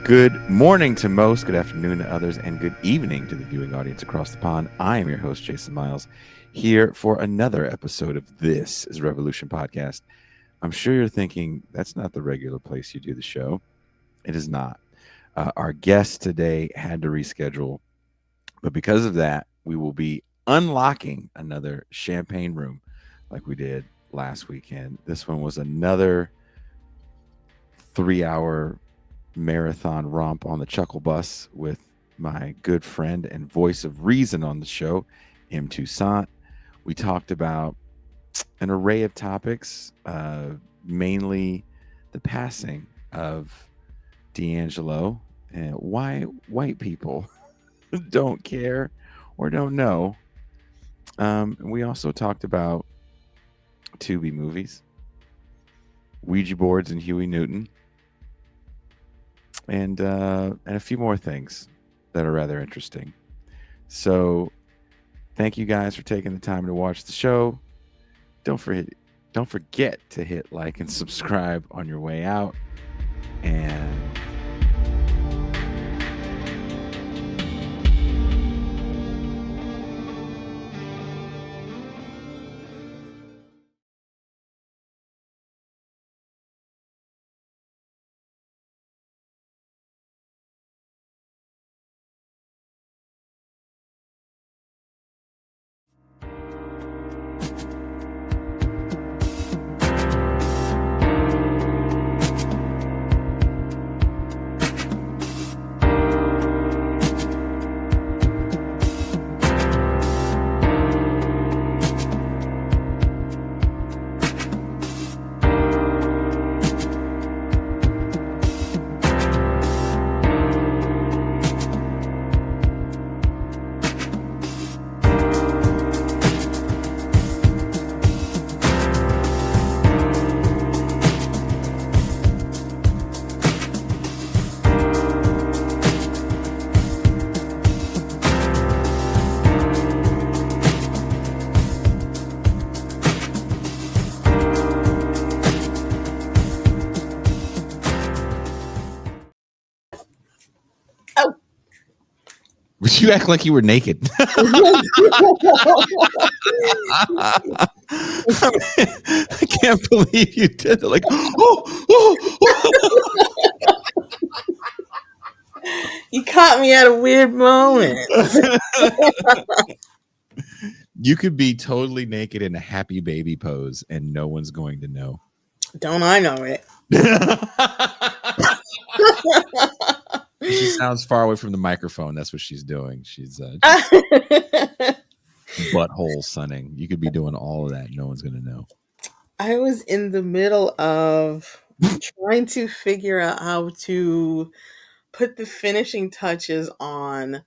Good morning to most, good afternoon to others, and good evening to the viewing audience across the pond. I am your host, Jason Miles, here for another episode of This is Revolution Podcast. I'm sure you're thinking, that's not the regular place you do the show. It is not. Our guest today had to reschedule, but because of that, we will be unlocking another champagne room like we did last weekend. This one was another 3 hour marathon romp on the Chuckle Bus with my good friend and voice of reason on the show, M. Toussaint. We talked about an array of topics, mainly the passing of D'Angelo and why white people don't care or don't know. We also talked about Tubi movies, Ouija boards, and Huey Newton, and a few more things that are rather interesting. So, thank you guys for taking the time to watch the show. Don't forget to hit like and subscribe on your way out. And Oh. But you act like you were naked. I can't believe you did it. Like, You caught me at a weird moment. You could be totally naked in a happy baby pose and no one's going to know. Don't I know it? She sounds far away from the microphone. That's what she's doing. She's butthole sunning. You could be doing all of that. No one's going to know. I was in the middle of trying to figure out how to put the finishing touches on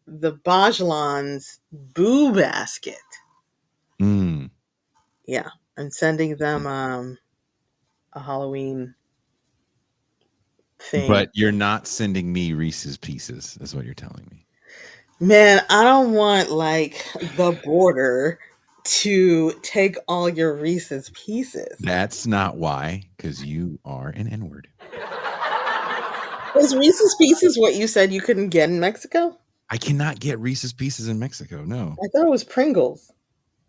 the Bajlan's boo basket. Mm. Yeah, I'm sending them a Halloween thing. But you're not sending me Reese's Pieces, is what you're telling me. Man, I don't want like the border to take all your Reese's Pieces. That's not why, because you are an N-word. Was Reese's Pieces what you said you couldn't get in Mexico? I cannot get Reese's Pieces in Mexico. No. I thought it was Pringles.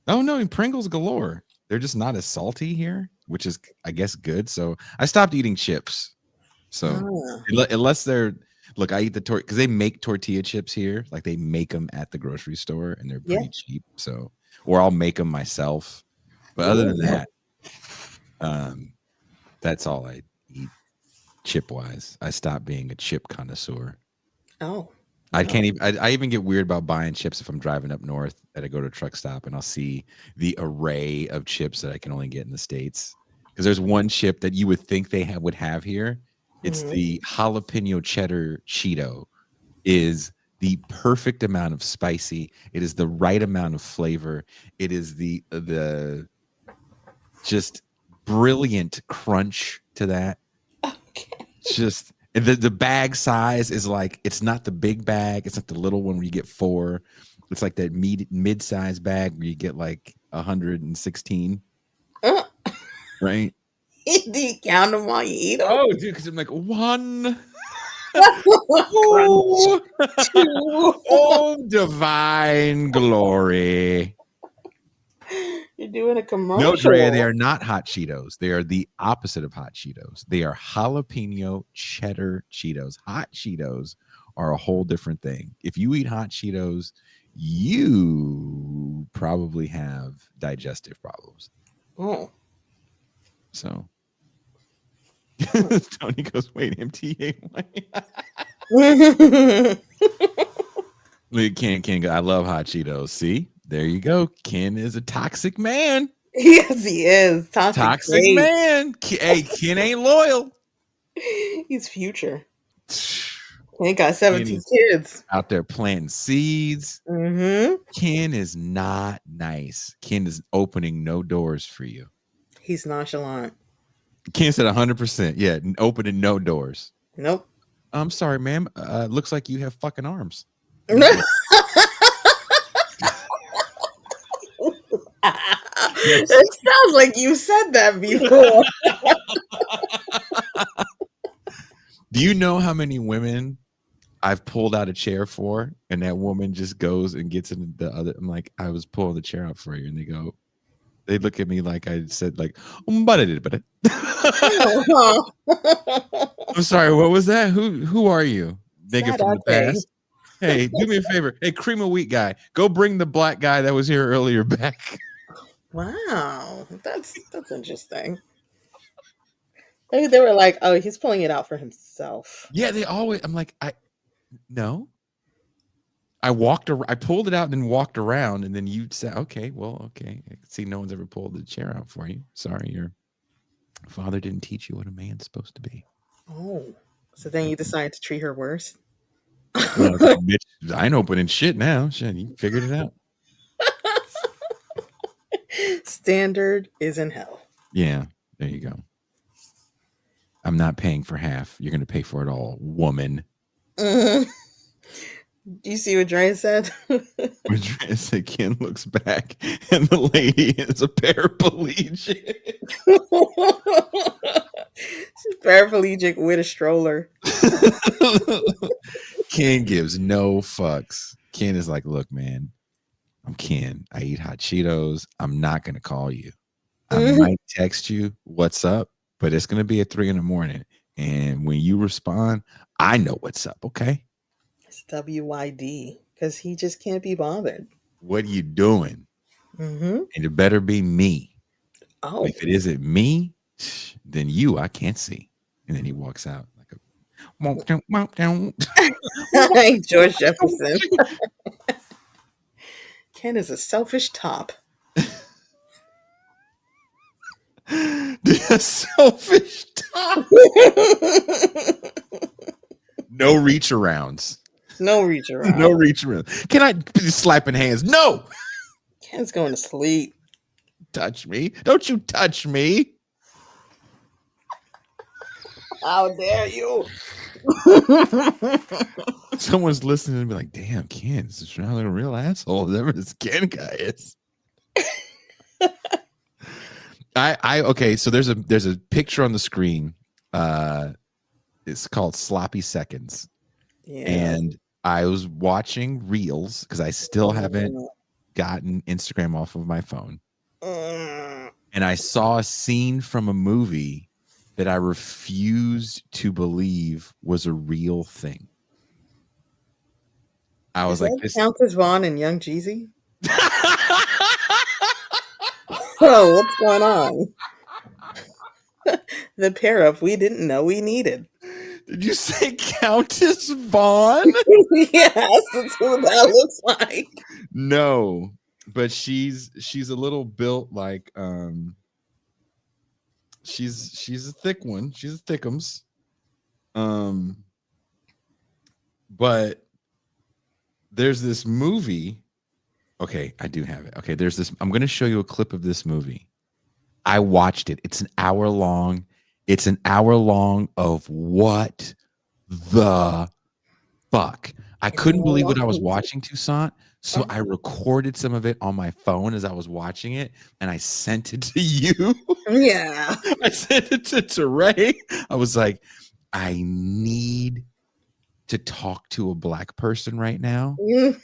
Oh, no. Pringles galore. They're just not as salty here, which is, I guess, good. So I stopped eating chips. So unless they're, look, I eat the because they make tortilla chips here. Like they make them at the grocery store and they're pretty cheap. So, or I'll make them myself. But other than that, that's all I eat chip wise. I stopped being a chip connoisseur. Oh. I can't even. I even get weird about buying chips if I'm driving up north and I go to a truck stop and I'll see the array of chips that I can only get in the States. Because there's one chip that you would think they would have here. It's the jalapeno cheddar Cheeto. Is the perfect amount of spicy. It is the right amount of flavor. It is the just brilliant crunch to that. Okay. Just the bag size is like, it's not the big bag. It's not the little one where you get 4. It's like that mid-size bag where you get like 116. Right? Do you count them while you eat them? Oh, dude, because I'm like 1. Crunch. Oh, oh, divine glory. You're doing a No, Drea, they commercial. are not hot Cheetos. They are the opposite of hot Cheetos. They are jalapeno cheddar Cheetos. Hot Cheetos are a whole different thing. If you eat hot Cheetos, you probably have digestive problems. Oh. So Tony goes, wait, MTA. Ken, I love hot Cheetos. See, there you go. Ken is a toxic man. Yes, he is. Toxic Toxic trait. man. Hey, Ken ain't loyal. He's future. He ain't got Ken 17 is kids. out there planting seeds. Mm-hmm. Ken is not nice. Ken is opening no doors for you. He's nonchalant. Ken said 100%. Yeah, opening no doors. Nope. I'm sorry, ma'am. Looks like you have fucking arms. It Yes. sounds like you said that before. Do you know how many women I've pulled out a chair for, and that woman just goes and gets in the other? I'm like, I was pulling the chair out for you, and they look at me like I said, like, but I did, but I'm sorry. What was that? Who are you? Nigga from the Sadate. past. Hey, do me a favor. Hey, cream of wheat guy, go bring the black guy that was here earlier back. Wow, that's interesting. Maybe they were like, "Oh, he's pulling it out for himself." Yeah, they always. I'm like, no. I pulled it out and then walked around, and then you said, okay, well, okay. I can see no one's ever pulled the chair out for you. Sorry, your father didn't teach you what a man's supposed to be. Oh, so then you decided to treat her worse. Well, I was like, bitch, I ain't opening shit now. Shit, you figured it out. Standard is in hell. Yeah, there you go. I'm not paying for half. You're going to pay for it all, woman. Mhm. Do you see what Dre said? Madrid Ken looks back, and the lady is a paraplegic. She's paraplegic with a stroller. Ken gives no fucks. Ken is like, look, man, I'm Ken. I eat hot Cheetos. I'm not going to call you. I Mhm. might text you, what's up, but it's going to be at 3 in the morning. And when you respond, I know what's up. Okay. It's WYD because he just can't be bothered. What are you doing? Mm-hmm. And it better be me. Oh, If it isn't me, then I can't see. And then he walks out like George Jefferson. Ken is a selfish top. The selfish top. No reach arounds. No reach No around. reach around. Can I be slapping hands? No. Ken's going to sleep. Touch me. Don't you touch me. How dare you? Someone's listening and be like, damn, Ken, this is really a real asshole. Whatever this Ken guy is. Okay, so there's a picture on the screen. It's called Sloppy Seconds. Yeah. And I was watching reels because I still haven't gotten Instagram off of my phone. And I saw a scene from a movie that I refused to believe was a real thing. I Is was like, that this. Countess Vaughn and Young Jeezy? Oh, what's going on? The pair up we didn't know we needed. Did you say Countess Vaughn? Yes, that's what that looks like. No, but she's a little built like she's a thick one. She's a thickums. But there's this movie. Okay, I do have it. Okay, there's this. I'm going to show you a clip of this movie. I watched it. It's an hour long. It's an hour long of what the fuck. I couldn't believe what I was watching, Toussaint. So I recorded some of it on my phone as I was watching it, and I sent it to you. Yeah. I sent it to Ray. I was like, I need to talk to a black person right now, Mm,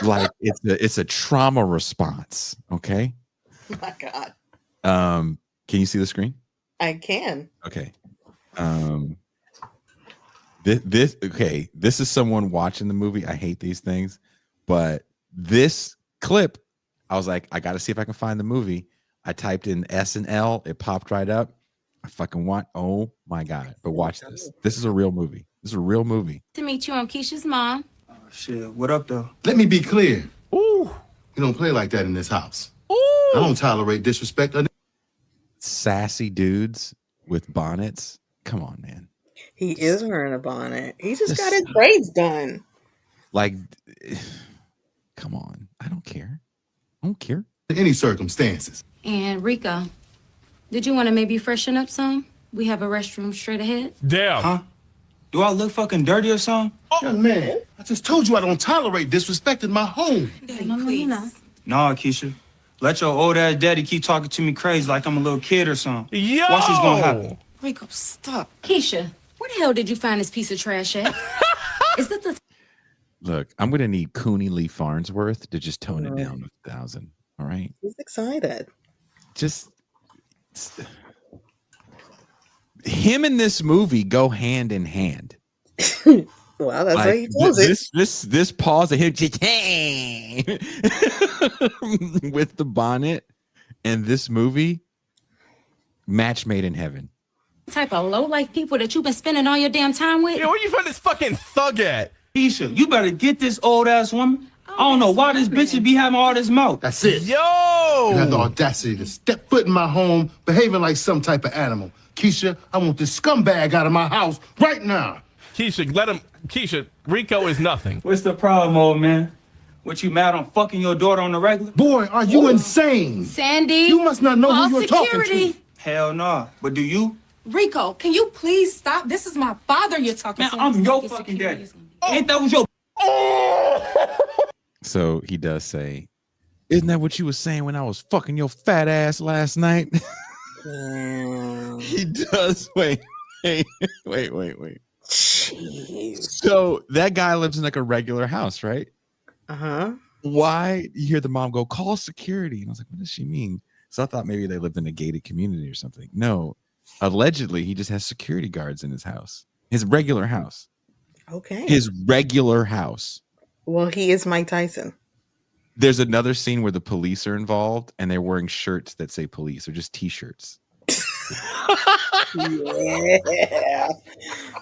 like it's a trauma response. Okay. my God. Can you see the screen? I can. Okay. Um, this is someone watching the movie. I hate these things, but this clip, I was like, I got to see if I can find the movie. I typed in S and L, it popped right up. I fucking want. Oh my god! But watch this. This is a real movie. This is a real movie. To meet you, I'm Keisha's mom. Shit, what up, though? Let me be clear. Ooh, You don't play like that in this house. ooh. I don't tolerate disrespect. Sassy dudes with bonnets. Come on, man. He is wearing a bonnet. He just got This- his braids done. Like, come on. I don't care. I don't care. Under any circumstances. And Rico, did you want to maybe freshen up some? We have a restroom straight ahead. Damn. Huh? Do I look fucking dirty or something? Young man, I just told you I don't tolerate disrespect in my home. You know. Nah, Keisha. Let your old ass daddy keep talking to me crazy like I'm a little kid or something. Yo! Watch what's gonna happen. Rico, stop. Keisha, where the hell did you find this piece of trash at? Is that the Look, I'm gonna need Cooney Lee Farnsworth to just tone it down 1,000. All right. He's excited. Just him and this movie go hand in hand. Well, that's Like, what he does it. this pause of him just with the bonnet and this movie, match made in heaven. type of low-life people that you've been spending all your damn time with? Yo, where you find this fucking thug at? Keisha, you better get this old ass woman. I don't know why this bitch be having all this mouth. That's it. Yo! You have the audacity to step foot in my home, behaving like some type of animal. Keisha, I want this scumbag out of my house right now. Keisha, let him. Keisha, Rico is nothing. What's the problem, old man? What, you mad on fucking your daughter on the regular? Boy, are you insane? Sandy, You must not know call who you're security. talking to. Hell nah. But do you? Rico, can you please stop? This is my father you're talking Man, to. I'm your fucking daddy. Ain't that was your... So he does say, "Isn't that what you was saying when I was fucking your fat ass last night?" He does. Wait. Jeez. So that guy lives in like a regular house, right? Uh-huh. Why you hear the mom go, "Call security"? And I was like, what does she mean? So I thought maybe they lived in a gated community or something. No, allegedly he just has security guards in his house, his regular house, Okay. his regular house. Well, he is Mike Tyson. There's another scene where the police are involved and they're wearing shirts that say police or just t-shirts. Yeah.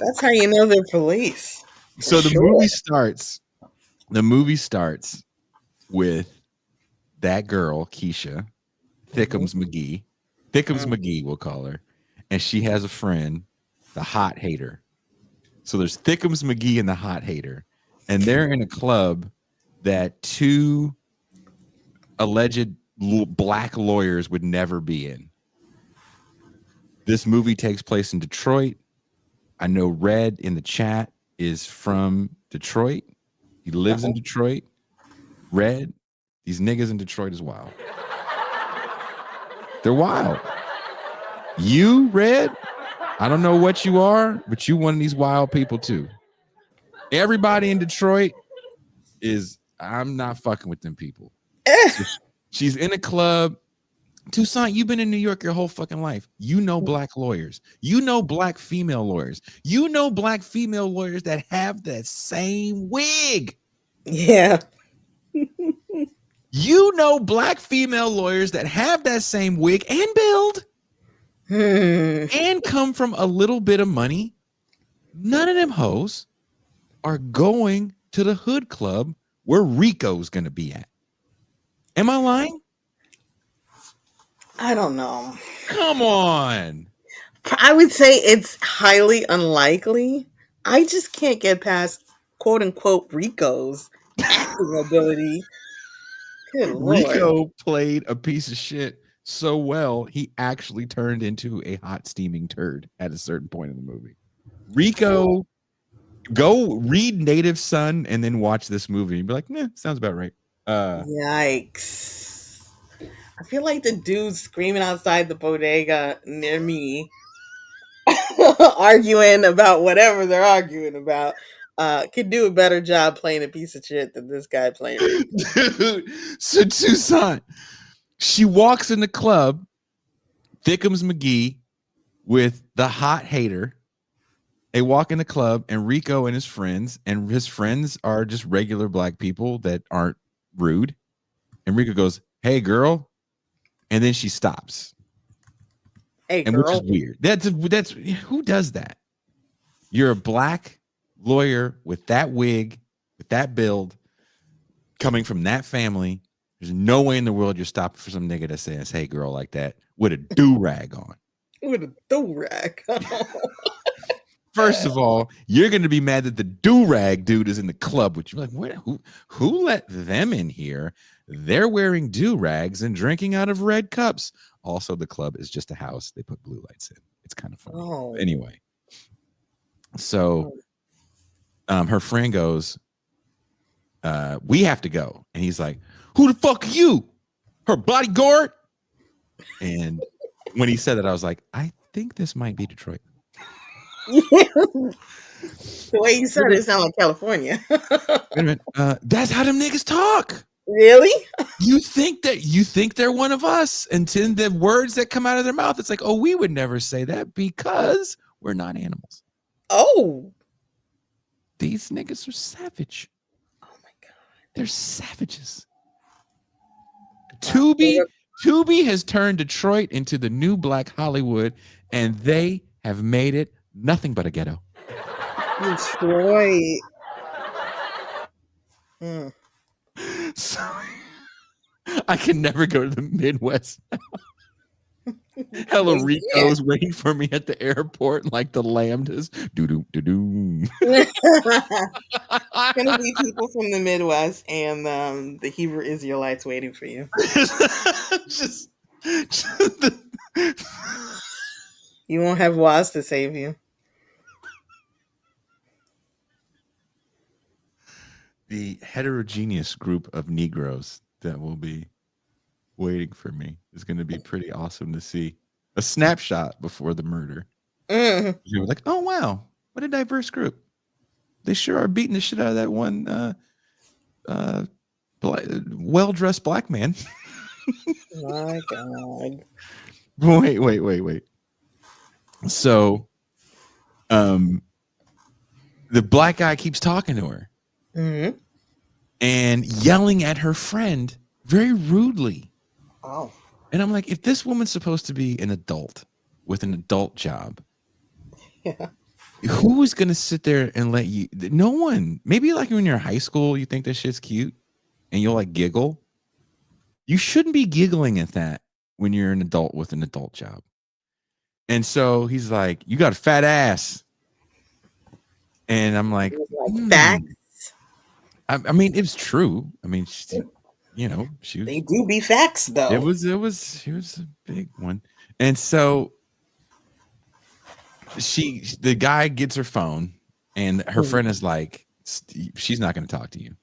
That's how you know they're police. So the Sure. movie starts with that girl, Keisha, Thickums McGee. Thickums McGee, we'll call her. And she has a friend, the hot hater. So there's Thickums McGee and the hot hater. And they're in a club that two alleged black lawyers would never be in. This movie takes place in Detroit. I know Red in the chat is from Detroit. He lives in Detroit. Red, these niggas in Detroit is wild. They're wild. You, Red, I don't know what you are, but you one of these wild people too. Everybody in Detroit I'm not fucking with them people. So she's in a club. Toussaint, you've been in New York your whole fucking life. You know black lawyers. You know black female lawyers. You know black female lawyers that have that same wig. Yeah. You know black female lawyers that have that same wig and build and come from a little bit of money. None of them hoes are going to the hood club where Rico's going to be at. Am I lying? I don't know. Come on. I would say it's highly unlikely. I just can't get past quote unquote Rico's acting ability. Good Lord. Rico played a piece of shit so well, he actually turned into a hot steaming turd at a certain point in the movie. Rico, go read Native Son and then watch this movie. You'd be like, nah, sounds about right. Yikes. I feel like the dude screaming outside the bodega near me, arguing about whatever they're arguing about. could do a better job playing a piece of shit than this guy playing a piece of shit. Dude, so Tucson, she walks in the club, Thickums McGee with the hot hater. They walk in the club, and Rico and his friends are just regular black people that aren't rude. And Rico goes, "Hey, girl," and then she stops. Hey, And which is girl. weird. That's who does that? You're a black lawyer with that wig, with that build, coming from that family. There's no way in the world you're stopping for some nigga that says, "Hey, girl," like that with a do-rag on. With a do-rag. First of all, you're going to be mad that the do-rag dude is in the club with you. Like, who let them in here? They're wearing do-rags and drinking out of red cups. Also, the club is just a house. They put blue lights in. It's kind of funny. Oh. Anyway, so her friend goes, "We have to go." And he's like, "Who the fuck are you? Her bodyguard?" And when he said that, I was like, I think this might be Detroit. The way you said it sounded like California. Wait a minute. That's how them niggas talk. Really? You think they're one of us, and then the words that come out of their mouth, it's like, oh, we would never say that because we're not animals. Oh. These niggas are savage. Oh my God. They're savages. Tubi has turned Detroit into the new Black Hollywood, and they have made it nothing but a ghetto. Detroit. So I can never go to the Midwest. Hella Rico's waiting for me at the airport, like the lambdas. Do-do-do-do. Gonna be people from the Midwest and the Hebrew Israelites waiting for you. just You won't have Waz to save you. the heterogeneous group of Negroes that will be waiting for me is going to be pretty awesome to see. A snapshot before the murder. You were like, oh wow, what a diverse group. They sure are beating the shit out of that one well-dressed black man. My God. Wait. So the black guy keeps talking to her and yelling at her friend very rudely. Oh. And I'm like, if this woman's supposed to be an adult with an adult job, who is going to sit there and let you? No one. Maybe like when you're in high school, you think that shit's cute and you'll like giggle. You shouldn't be giggling at that when you're an adult with an adult job. And so he's like, "You got a fat ass." And I'm like, facts. I mean, it's true. I mean, she was. They do be facts, though. It was a big one. And so the guy gets her phone, and her friend is like, she's not going to talk to you.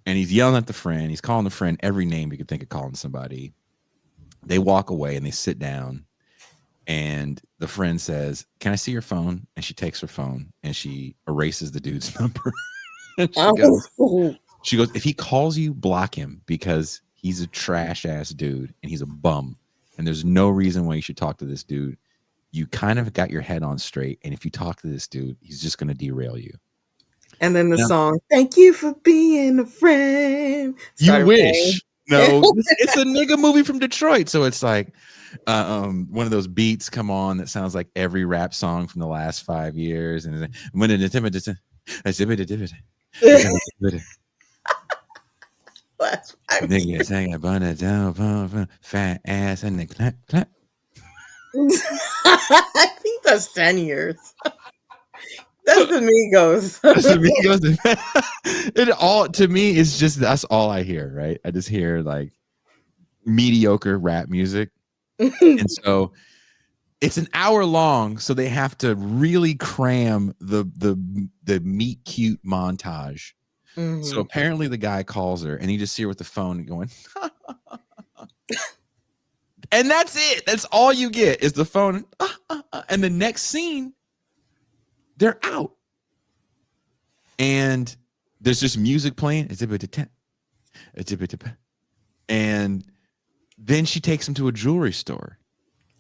And he's yelling at the friend. He's calling the friend every name you could think of calling somebody. They walk away and they sit down. And the friend says, "Can I see your phone?" And she takes her phone and she erases the dude's number. And she goes, "If he calls you, block him because he's a trash ass dude and he's a bum. And there's no reason why you should talk to this dude. You kind of got your head on straight. And if you talk to this dude, he's just going to derail you." And then the song, "Thank you for being a friend." You wish. No, it's a nigga movie from Detroit. So it's like one of those beats come on that sounds like every rap song from the last 5 years. And it's like, nigga saying a bun down, fat ass, and the clap, clap. I think that's 10 years. That's the Migos. It all to me is just that's all I hear, right? I just hear like mediocre rap music. And so it's an hour long, so they have to really cram the meet cute montage. So apparently the guy calls her and he just see her with the phone going and that's it. That's all you get is the phone. And the next scene, they're out. And there's just music playing. And then she takes him to a jewelry store.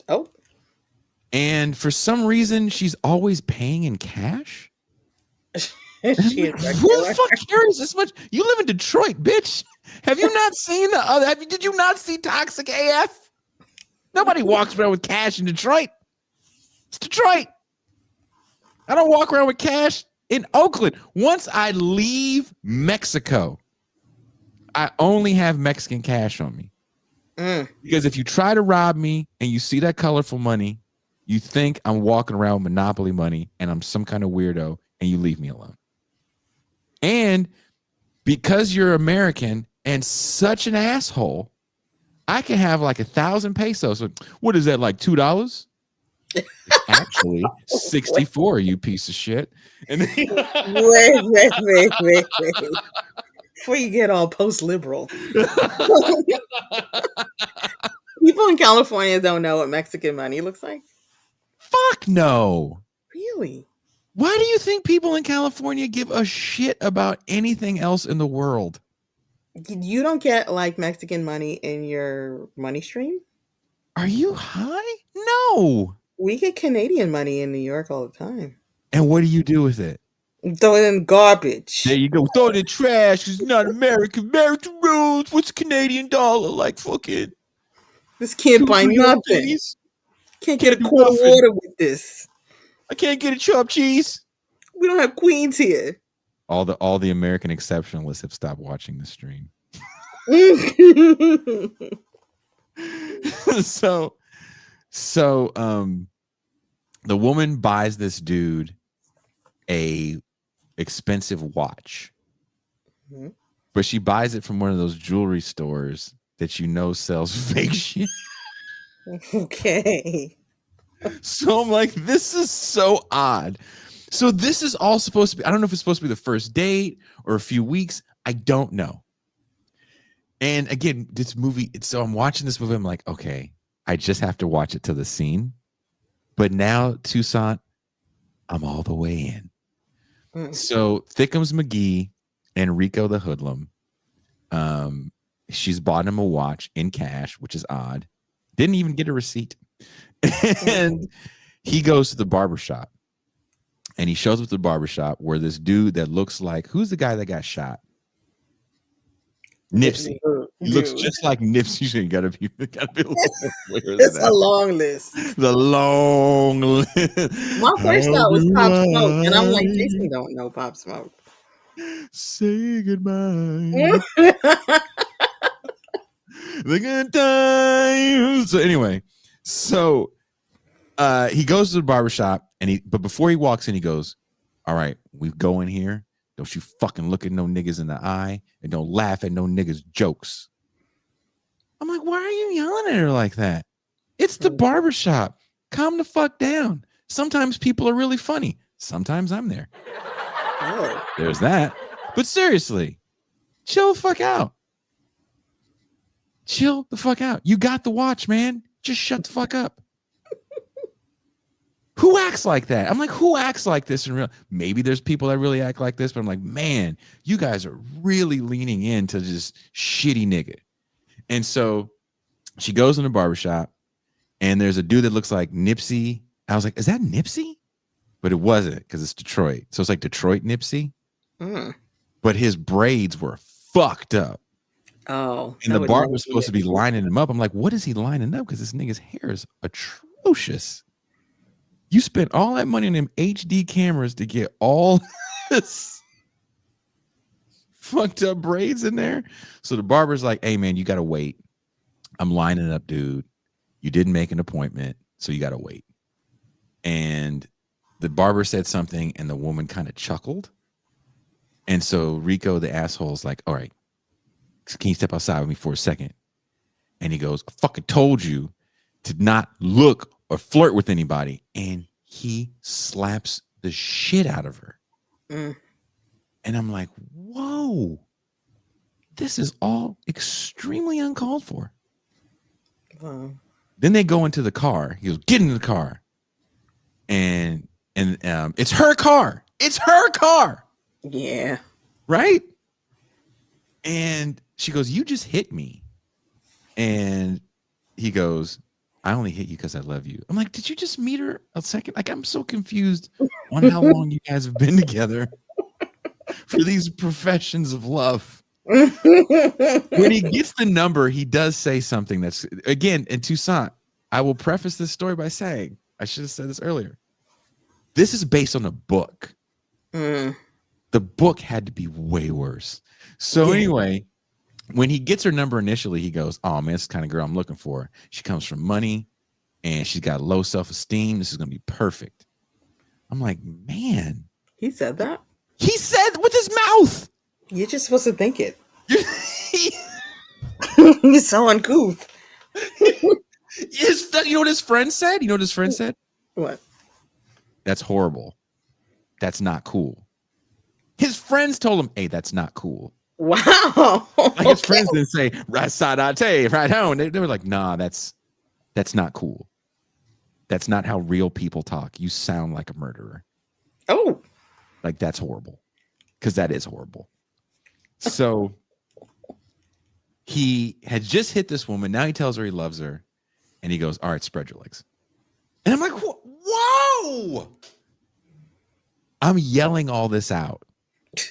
Oh. And for some reason, she's always paying in cash. She is Who regular. the fuck cares this much? You live in Detroit, bitch. Have you not seen the other? Did you not see Toxic AF? Nobody walks around with cash in Detroit. It's Detroit. I don't walk around with cash in Oakland. Once I leave Mexico, I only have Mexican cash on me. Because if you try to rob me and you see that colorful money, you think I'm walking around with Monopoly money and I'm some kind of weirdo and you leave me alone. And because you're American and such an asshole, I can have like 1,000 pesos. What is that, like $2? It's actually 64, you piece of shit. And then, Wait. Before you get all post-liberal. People in California don't know what Mexican money looks like. fuck no. Really? Why do you think people in California give a shit about anything else in the world? You don't get like Mexican money in your money stream? Are you high? No. We get Canadian money in New York all the time. And what do you do with it? Throw it in garbage. There you go. Throw it in trash. It's not American. American rules. What's a Canadian dollar? Like fucking. This can't buy nothing. Cheese? Can't get a Can't do quart of nothing. water with this. I can't get a chopped cheese. We don't have queens here. All the American exceptionalists have stopped watching the stream. so the woman buys this dude a expensive watch. Mhm. But she buys it from one of those jewelry stores that you know sells fake shit. Okay. So I'm like, this is so odd. So this is all supposed to be, I don't know if it's supposed to be the first date or a few weeks. I don't know. And again, this movie, so I'm watching this movie. I'm like, okay, I just have to watch it to the scene. But now, Toussaint, I'm all the way in. So Thickums McGee and Rico the Hoodlum, she's bought him a watch in cash, which is odd. Didn't even get a receipt. And he goes to the barbershop. And he shows up to the barbershop where this dude that looks like, who's the guy that got shot? Nipsey. He looks just like Nipsey. You gotta be a little aware It's of a that. long list. The long list. My first thought was Pop Smoke, and I'm like, Jason don't know Pop Smoke. Say goodbye. The good times. So anyway, he goes to the barbershop but before he walks in, he goes, all right, we go in here. Don't you fucking look at no niggas in the eye and don't laugh at no niggas jokes. I'm like, why are you yelling at her like that? It's the barbershop. Calm the fuck down. Sometimes people are really funny. Sometimes I'm there. Oh. There's that. But seriously, chill the fuck out. Chill the fuck out. You got the watch, man. Just shut the fuck up. Who acts like that? I'm like, who acts like this in real? Maybe there's people that really act like this, but I'm like, man, you guys are really leaning into just shitty nigga. And so she goes in the barbershop and there's a dude that looks like Nipsey. I was like, is that Nipsey? But it wasn't because it's Detroit. So it's like Detroit Nipsey. But his braids were fucked up. Oh. And the barber was supposed to be lining him up. I'm like, what is he lining up? Because this nigga's hair is atrocious. You spent all that money on them HD cameras to get all this fucked up braids in there. So the barber's like, hey, man, you got to wait. I'm lining up, dude. You didn't make an appointment, so you got to wait. And the barber said something, and the woman kind of chuckled. And so Rico, the asshole's like, all right, can you step outside with me for a second? And he goes, I fucking told you to not look or flirt with anybody. And he slaps the shit out of her. And I'm like, whoa, this is all extremely uncalled for. Then they go into the car. He goes, get in the car. And it's her car. It's her car. Yeah. Right? And she goes, you just hit me. And he goes, I only hit you because I love you. I'm like, did you just meet her a second? Like, I'm so confused on how long you guys have been together for these professions of love. When he gets the number, he does say something that's, again, in Toussaint, I will preface this story by saying, I should have said this earlier. This is based on a book. Mm. The book had to be way worse. So Yeah. anyway, when he gets her number initially, he goes, oh man, this is the kind of girl I'm looking for. She comes from money and she's got low self-esteem. This is going to be perfect. I'm like, man. He said that? He said with his mouth. You're just supposed to think it. You're so uncouth. You know what his friend said? You know what his friend said? What? That's horrible. That's not cool. His friends told him, hey, that's not cool. Wow. Like his friends didn't say, right side right home. They were like, nah, that's not cool. That's not how real people talk. You sound like a murderer. Oh. Like that's horrible. Because that is horrible. So he had just hit this woman. Now he tells her he loves her. And he goes, all right, spread your legs. And I'm like, whoa. I'm yelling all this out.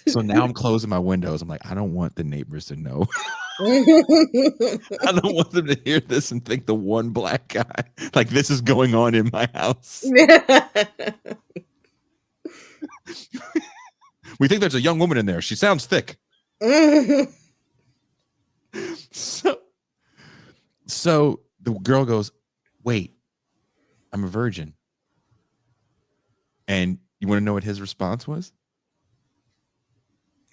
So now I'm closing my windows. I'm like, I don't want the neighbors to know. I don't want them to hear this and think the one black guy, like this is going on in my house. We think there's a young woman in there. She sounds thick. So the girl goes, wait, I'm a virgin. And you want to know what his response was?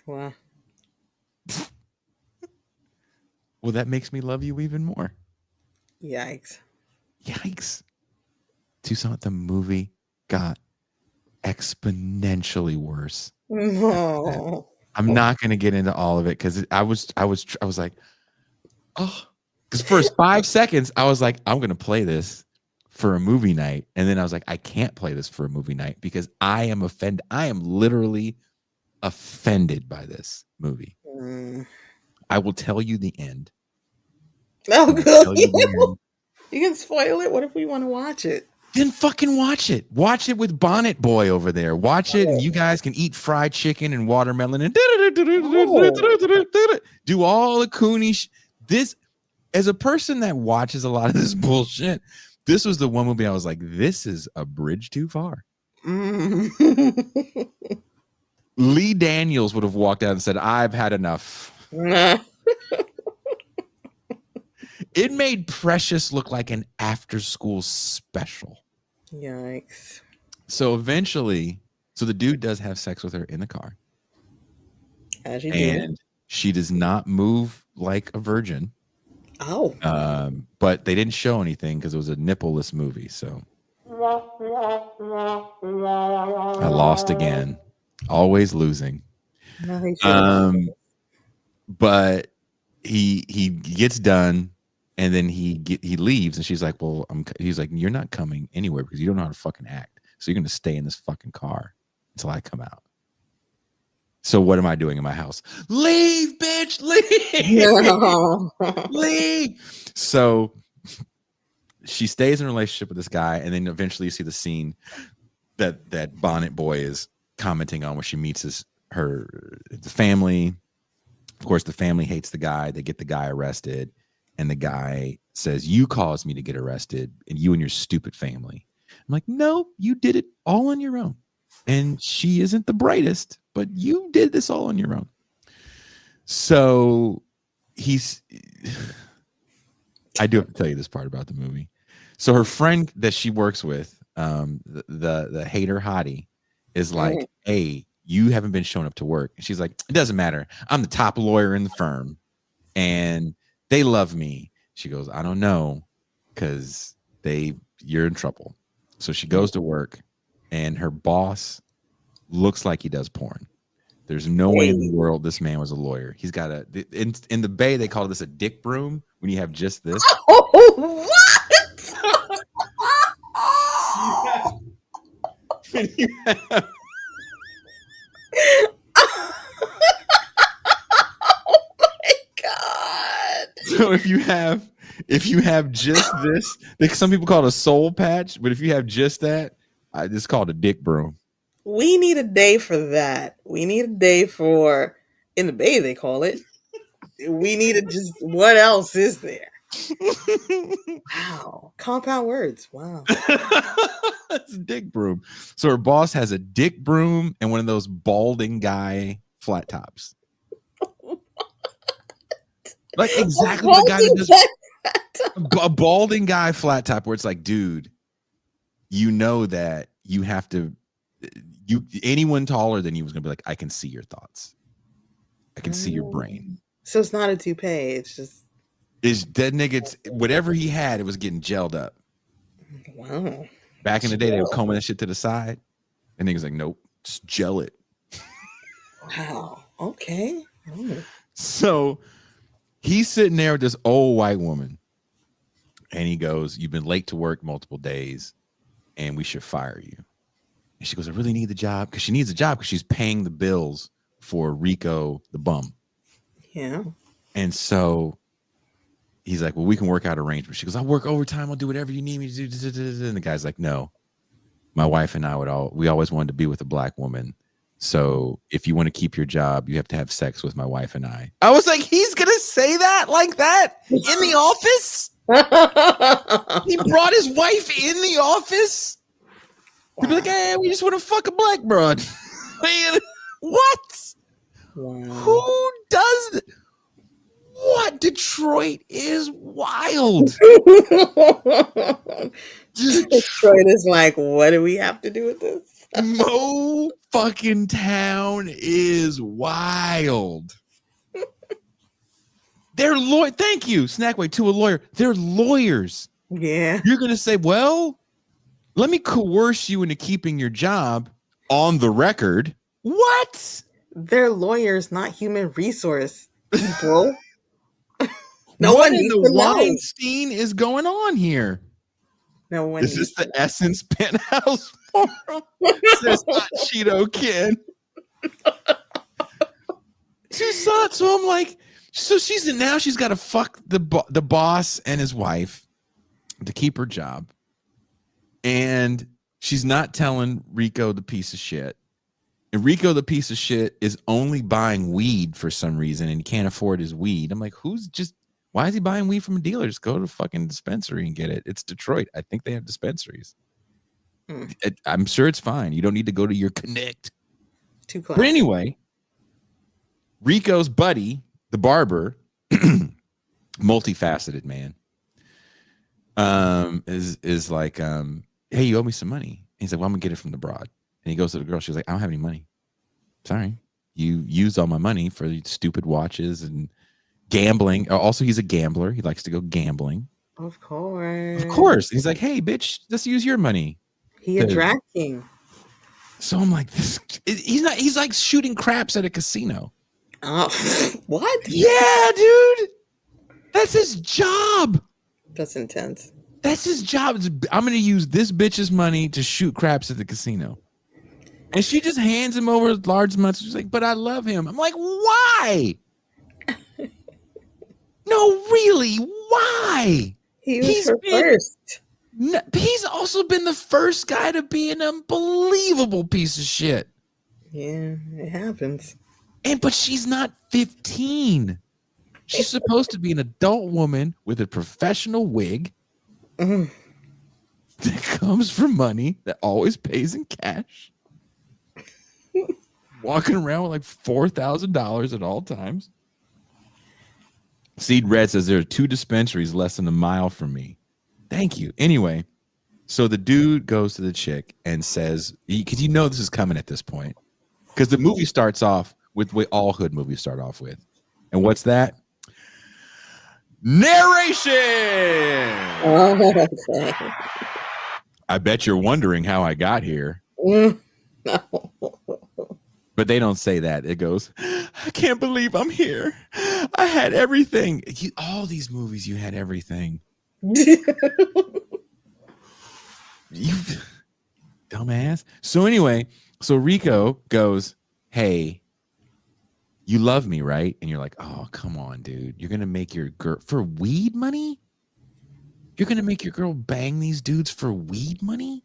Wow. Well, that makes me love you even more. Yikes. Toussaint, the movie got exponentially worse. No. I'm not going to get into all of it because I was like, oh, because first 5 seconds I was like, I'm going to play this for a movie night, and then I was like, I can't play this for a movie night because I am offended. I am literally offended by this movie. I will tell you the end. Oh, good. You can spoil it. What if we want to watch it? Then fucking watch it. Watch it with Bonnet Boy over there. Watch it, and you guys can eat fried chicken and watermelon and do all the Cooney. This, as a person that watches a lot of this bullshit, this was the one movie I was like, this is a bridge too far. Lee Daniels would have walked out and said, I've had enough. It made Precious look like an after-school special. Yikes. So eventually, the dude does have sex with her in the car. As you do. And she does not move like a virgin. Oh. But they didn't show anything because it was a nippleless movie. So I lost again. Always losing. But he gets done. And then he leaves, and she's like, "Well, he's like, you're not coming anywhere because you don't know how to fucking act. So you're gonna stay in this fucking car until I come out. So what am I doing in my house? Leave, bitch, leave, leave." So she stays in a relationship with this guy, and then eventually you see the scene that Bonnet Boy is commenting on, where she meets the family. Of course, the family hates the guy. They get the guy arrested. And the guy says, you caused me to get arrested, and you and your stupid family. I'm like, no, you did it all on your own. And she isn't the brightest, but you did this all on your own. So I do have to tell you this part about the movie. So her friend that she works with, the hater hottie, is like, hey, you haven't been showing up to work. And she's like, it doesn't matter. I'm the top lawyer in the firm. And they love me. She goes, I don't know, because you're in trouble. So she goes to work, and her boss looks like he does porn. There's no way in the world this man was a lawyer. He's got in the Bay, they call this a dick broom when you have just this. Oh, what? So if you have just this, like some people call it a soul patch, but if you have just that, it's called a dick broom. We need a day for that. We need a day for in the Bay they call it. We need to just what else is there? Wow. Compound words. Wow. It's a dick broom. So her boss has a dick broom and one of those balding guy flat tops. Like exactly the guy that does a balding guy flat top where it's like, dude, you know that you have to anyone taller than you was gonna be like, I can see your thoughts. I can see your brain. So it's not a toupee, it's just Is that nigga, it's whatever he had, it was getting gelled up. wow. Back in the day, they were combing that shit to the side. And niggas like, nope, just gel it. Wow. Okay. Oh. So he's sitting there with this old white woman. And he goes, you've been late to work multiple days, and we should fire you. And she goes, I really need the job. Because she needs a job because she's paying the bills for Rico the bum. Yeah. And so he's like, well, we can work out arrangements. She goes, I'll work overtime. I'll do whatever you need me to do. And the guy's like, no, my wife and I we always wanted to be with a black woman. So if you want to keep your job, you have to have sex with my wife and I. I was like, he's going to say that like that in the office? He brought his wife in the office? He'd be like, hey, we just want to fuck a black broad. What? Wow. Who does that? What? Detroit is wild. Detroit is like, what do we have to do with this? Mo fucking town is wild. They're thank you, Snackway, to a lawyer. They're lawyers. Yeah. You're gonna say, well, let me coerce you into keeping your job on the record. What? They're lawyers, not human resource people. No What one in needs the to know. Weinstein is going on here? No one Is needs this the Essence Penthouse forum? Says Hot Cheeto Ken. So I'm like, so she's got to fuck the boss and his wife to keep her job. And she's not telling Rico the piece of shit. And Rico the piece of shit is only buying weed for some reason and he can't afford his weed. I'm like, why is he buying weed from a dealer? Just go to a fucking dispensary and get it. It's Detroit. I think they have dispensaries. I'm sure it's fine. You don't need to go to your Connect. Too close. But anyway, Rico's buddy, the barber, multifaceted man, is like, hey, you owe me some money. And he's like, well, I'm gonna get it from the broad. And he goes to the girl. She's like, I don't have any money. Sorry, you used all my money for stupid watches and gambling. Also, he's a gambler. He likes to go gambling. Of course. Of course. He's like, hey, bitch, let's use your money. He a drag king. So I'm like, he's like shooting craps at a casino. What? Yeah, dude. That's his job. That's intense. That's his job. I'm going to use this bitch's money to shoot craps at the casino. And she just hands him over large amounts. She's like, but I love him. I'm like, why? No, really, why? He's her first. He's also been the first guy to be an unbelievable piece of shit. Yeah, it happens. But she's not 15. She's supposed to be an adult woman with a professional wig that comes from money that always pays in cash. Walking around with like $4,000 at all times. Seed Red says there are 2 dispensaries less than a mile from me. Thank you. Anyway, so the dude goes to the chick and says, because you know this is coming at this point, because the movie starts off with what all hood movies start off with. And what's that? Narration. Oh, okay. I bet you're wondering how I got here. No. But they don't say that. It goes, I can't believe I'm here. I had everything. All these movies, you had everything. You dumbass. So anyway, so Rico goes, hey, you love me, right? And you're like, oh, come on, dude. You're gonna make your girl for weed money? You're gonna make your girl bang these dudes for weed money?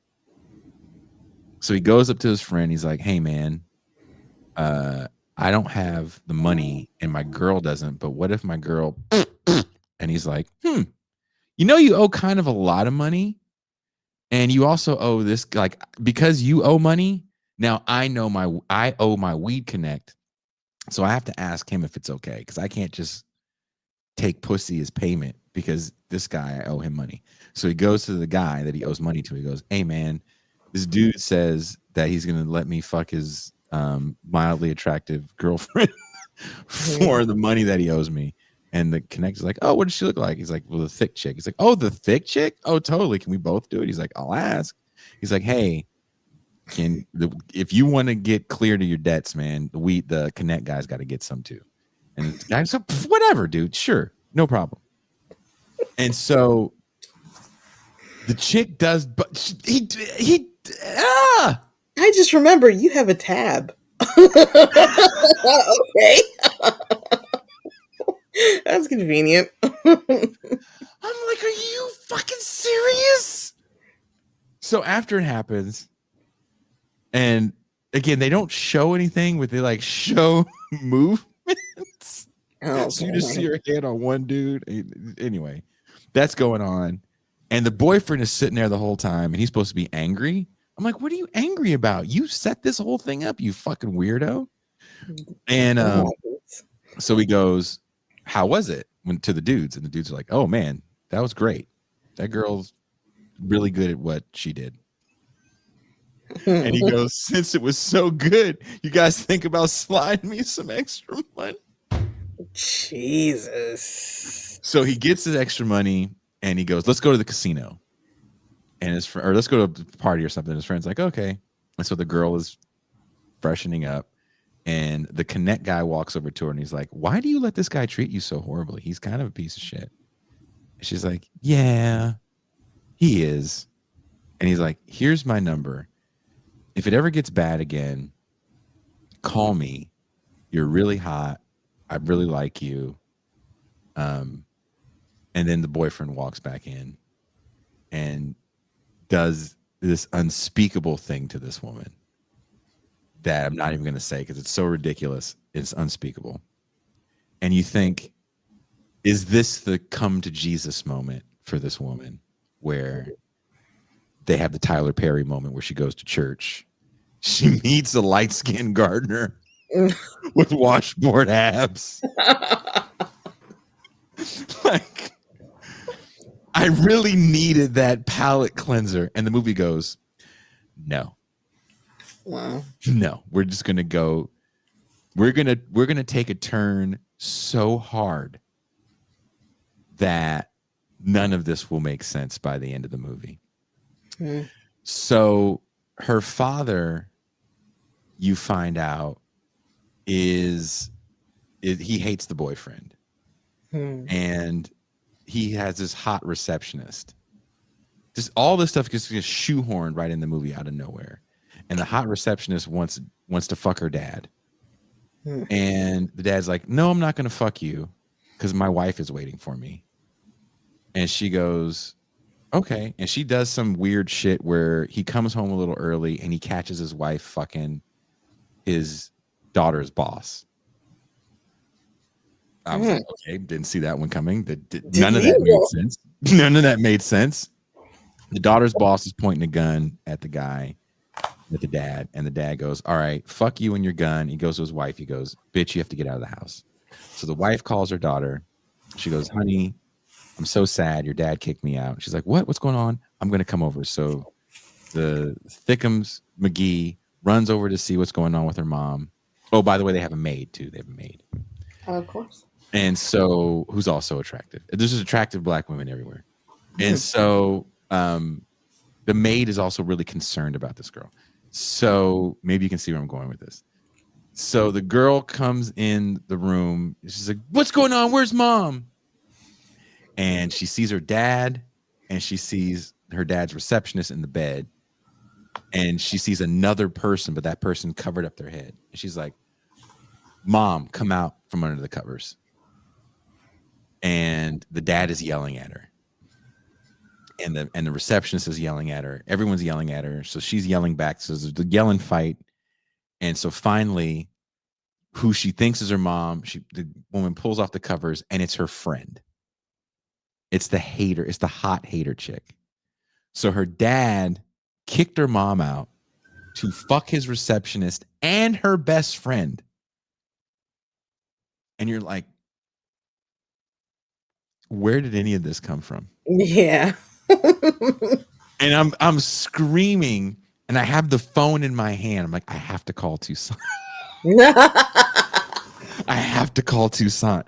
So he goes up to his friend. He's like, hey, man, I don't have the money and my girl doesn't, but what if my girl and he's like, you know, you owe kind of a lot of money. And you also owe this, like, because you owe money. Now I owe my weed connect. So I have to ask him if it's okay. Cause I can't just take pussy as payment because this guy, I owe him money. So he goes to the guy that he owes money to. He goes, hey man, this dude says that he's going to let me fuck his mildly attractive girlfriend for the money that he owes me. And the connector's like, oh, what does she look like? He's like, well, the thick chick. He's like, oh, the thick chick? Oh, totally. Can we both do it? He's like, I'll ask. He's like, hey, if you want to get clear to your debts, man, the connect guy's got to get some too. And the guy's like, whatever, dude. Sure. No problem. And so the chick does, but I just remember you have a tab. Okay. That's convenient. I'm like, are you fucking serious? So after it happens, and again, they don't show anything, but they like show movements. Oh, So you just see her head on one dude. Anyway, that's going on. And the boyfriend is sitting there the whole time, and he's supposed to be angry. I'm like, what are you angry about? You set this whole thing up, you fucking weirdo. And so he goes, how was it? Went to the dudes, and the dudes are like, oh man, that was great. That girl's really good at what she did. And he goes, since it was so good, you guys think about sliding me some extra money? Jesus. So he gets his extra money and he goes, let's go to the casino. And his friend, or let's go to a party or something. His friend's like, okay. And so the girl is freshening up. And the connect guy walks over to her and he's like, why do you let this guy treat you so horribly? He's kind of a piece of shit. And she's like, yeah, he is. And he's like, here's my number. If it ever gets bad again, call me. You're really hot. I really like you. And then the boyfriend walks back in and does this unspeakable thing to this woman that I'm not even going to say because it's so ridiculous. It's unspeakable. And you think, is this the come to Jesus moment for this woman where they have the Tyler Perry moment where she goes to church? She meets a light-skinned gardener with washboard abs. Like, I really needed that palate cleanser. And the movie goes, no. Wow. No, we're just gonna go. We're gonna take a turn so hard that none of this will make sense by the end of the movie. So her father, you find out, is he hates the boyfriend. And he has this hot receptionist. Just all this stuff gets shoehorned right in the movie out of nowhere. And the hot receptionist wants to fuck her dad. And the dad's like, no, I'm not going to fuck you because my wife is waiting for me. And she goes, okay. And she does some weird shit where he comes home a little early and he catches his wife fucking his daughter's boss. I was like, okay, didn't see that one coming. None of that made sense. None of that made sense. The daughter's boss is pointing a gun at the guy, at the dad, and the dad goes, all right, fuck you and your gun. He goes to his wife. He goes, bitch, you have to get out of the house. So the wife calls her daughter. She goes, honey, I'm so sad. Your dad kicked me out. She's like, what? What's going on? I'm going to come over. So the Thickums McGee runs over to see what's going on with her mom. Oh, by the way, they have a maid too. They have a maid. Of course. And so, who's also attractive. There's just attractive black women everywhere. And so, the maid is also really concerned about this girl. So maybe you can see where I'm going with this. So the girl comes in the room. She's like, what's going on? Where's mom? And she sees her dad, and she sees her dad's receptionist in the bed. And she sees another person, but that person covered up their head. And she's like, Mom, come out from under the covers. And the dad is yelling at her. And the receptionist is yelling at her. Everyone's yelling at her. So she's yelling back. So there's the yelling fight. And so finally, who she thinks is her mom, the woman pulls off the covers, and it's her friend. It's the hater. It's the hot hater chick. So her dad kicked her mom out to fuck his receptionist and her best friend. And you're like, where did any of this come from? Yeah. And I'm screaming, and I have the phone in my hand. I'm like, I have to call Toussaint. I have to call Toussaint.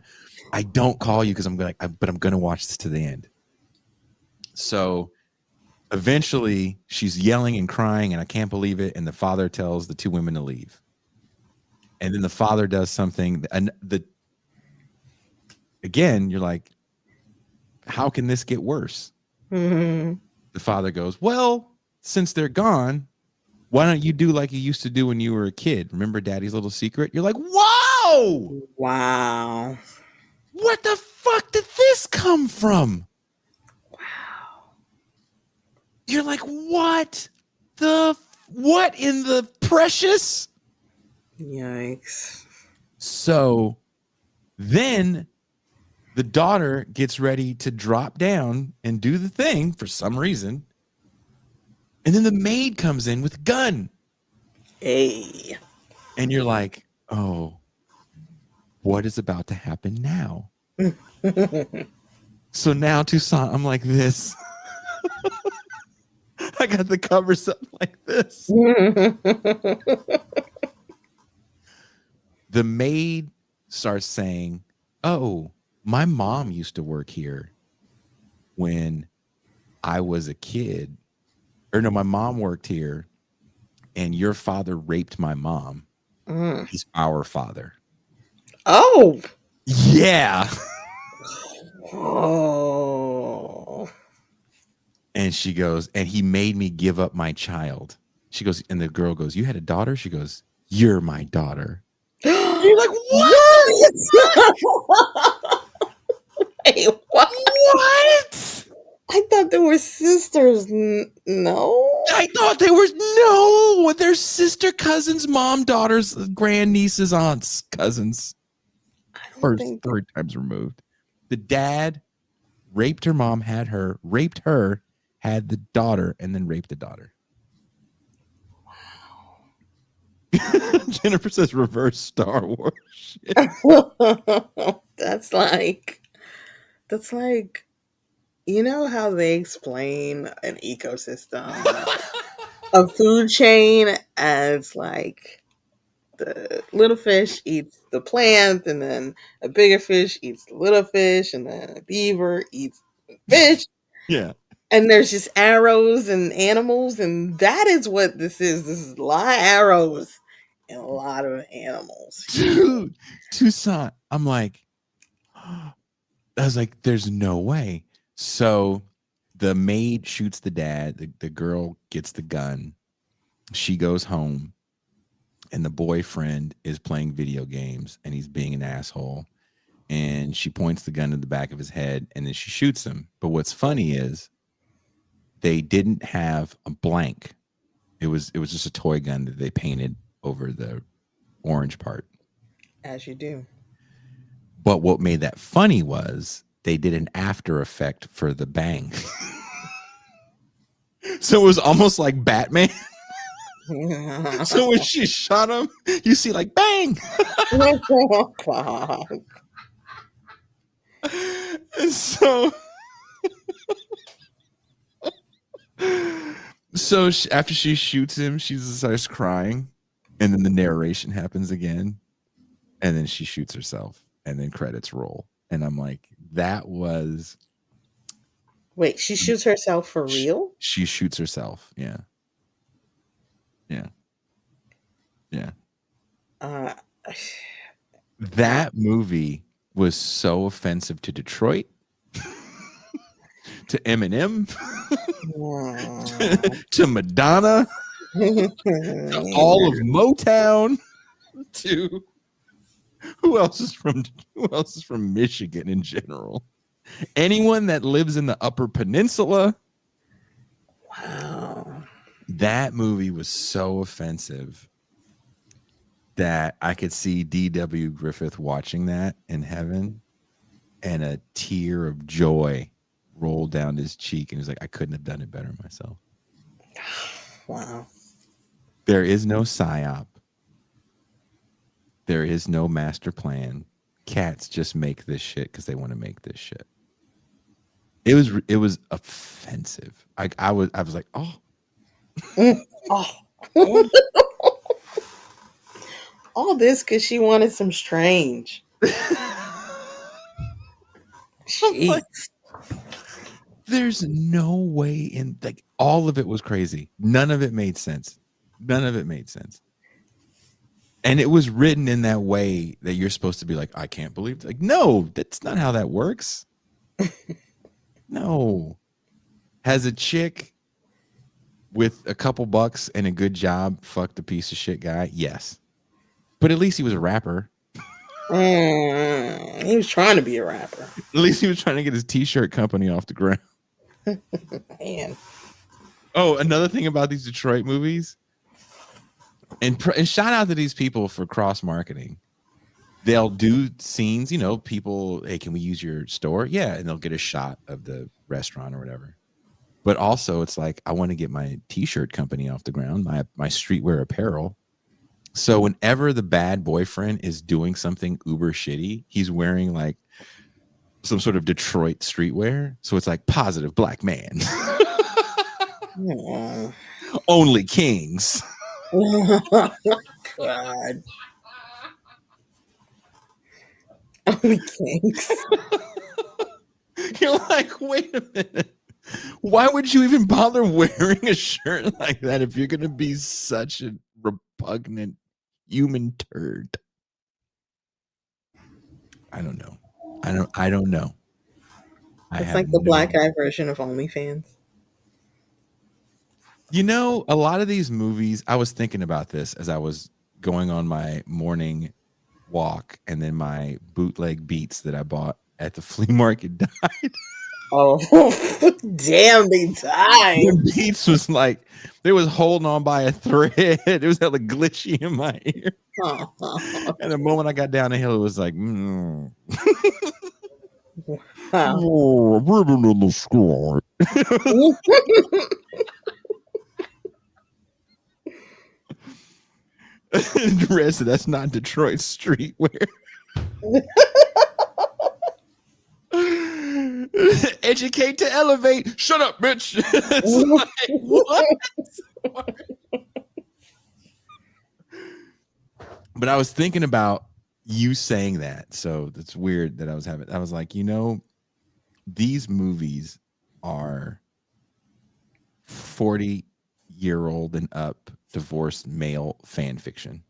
I don't call you because I'm gonna watch this to the end. So eventually she's yelling and crying, and I can't believe it. And the father tells the two women to leave. And then the father does something, and again, you're like, how can this get worse? Mm-hmm. The father goes, well, since they're gone, why don't you do like you used to do when you were a kid? Remember Daddy's little secret? You're like, whoa! Wow. What the fuck did this come from? Wow. You're like, what in the precious? Yikes. So then the daughter gets ready to drop down and do the thing for some reason. And then the maid comes in with a gun. Hey. And you're like, oh, what is about to happen now? So now Toussaint, I'm like this. I got the covers up like this. The maid starts saying, oh, my mom used to work here when I was a kid. Or no, my mom worked here, and your father raped my mom. He's our father. Oh. Yeah. Oh. And she goes, and he made me give up my child. She goes, and the girl goes, you had a daughter? She goes, you're my daughter. You're like, what? Wait, what? What? I thought they were sisters. No. I thought they were, no, they're sister cousins, mom, daughters, grandnieces, aunts, cousins. I don't First, think. third times removed. The dad raped her mom, raped her, had the daughter, and then raped the daughter. Jennifer says reverse Star Wars shit. That's like, you know how they explain an ecosystem, a food chain as like the little fish eats the plant, and then a bigger fish eats the little fish, and then a beaver eats the fish. Yeah. And there's just arrows and animals, and that is what this is. This is a lot of arrows and a lot of animals. Dude, Toussaint. I'm like, I was like, there's no way. So the maid shoots the dad. The girl gets the gun. She goes home, and the boyfriend is playing video games, and he's being an asshole. And she points the gun to the back of his head, and then she shoots him. But what's funny is they didn't have a blank. It was just a toy gun that they painted over the orange part. As you do. But what made that funny was they did an after effect for the bang. So it was almost like Batman. So when she shot him, you see like bang. And so after she shoots him, she starts crying, and then the narration happens again, and then she shoots herself, and then credits roll, and I'm like, that was. Wait, she shoots herself for real? She shoots herself. Yeah. Uh, That movie was so offensive to Detroit, to Eminem, to Madonna, to all of Motown, to Who else is from Who else is from Michigan in general? Anyone that lives in the Upper Peninsula. Wow. That movie was so offensive that I could see D.W. Griffith watching that in heaven, and a tear of joy rolled down his cheek, and he's like, I couldn't have done it better myself. Wow. There is no psyop. There is no master plan. Cats just make this shit because they want to make this shit. It was offensive. I was like, oh, Oh, oh. all this because she wanted some strange. Jeez. There's no way in, like, all of it was crazy. None of it made sense. None of it made sense. And it was written in that way that you're supposed to be like, I can't believe, like, no, that's not how that works. No. Has a chick with a couple bucks and a good job fucked a piece of shit guy? Yes. But at least he was a rapper. He was trying to be a rapper. At least he was trying to get his t-shirt company off the ground. Man. Oh, another thing about these Detroit movies, and shout out to these people for cross marketing. They'll do scenes, people, hey, can we use your store? Yeah, and they'll get a shot of the restaurant or whatever. But also, it's like, I want to get my t-shirt company off the ground, my streetwear apparel. So whenever the bad boyfriend is doing something uber shitty, he's wearing like some sort of Detroit streetwear. So it's like positive black man. Only kings. God. Only kings. You're like, wait a minute. Why would you even bother wearing a shirt like that if you're going to be such a repugnant human turd? I don't know. I don't know. It's like the black eye version of OnlyFans. A lot of these movies, I was thinking about this as I was going on my morning walk, and then my bootleg Beats that I bought at the flea market died. Oh, damn, they died. The Beats was like, they was holding on by a thread. It was hella glitchy in my ear. And the moment I got down the hill, it was like, Wow. ribbon in the sky. The rest of that's not Detroit streetwear. Educate to elevate. Shut up, bitch. It's like, what? But I was thinking about you saying that. So that's weird that I was like, these movies are 40-year-old and up divorced male fan fiction.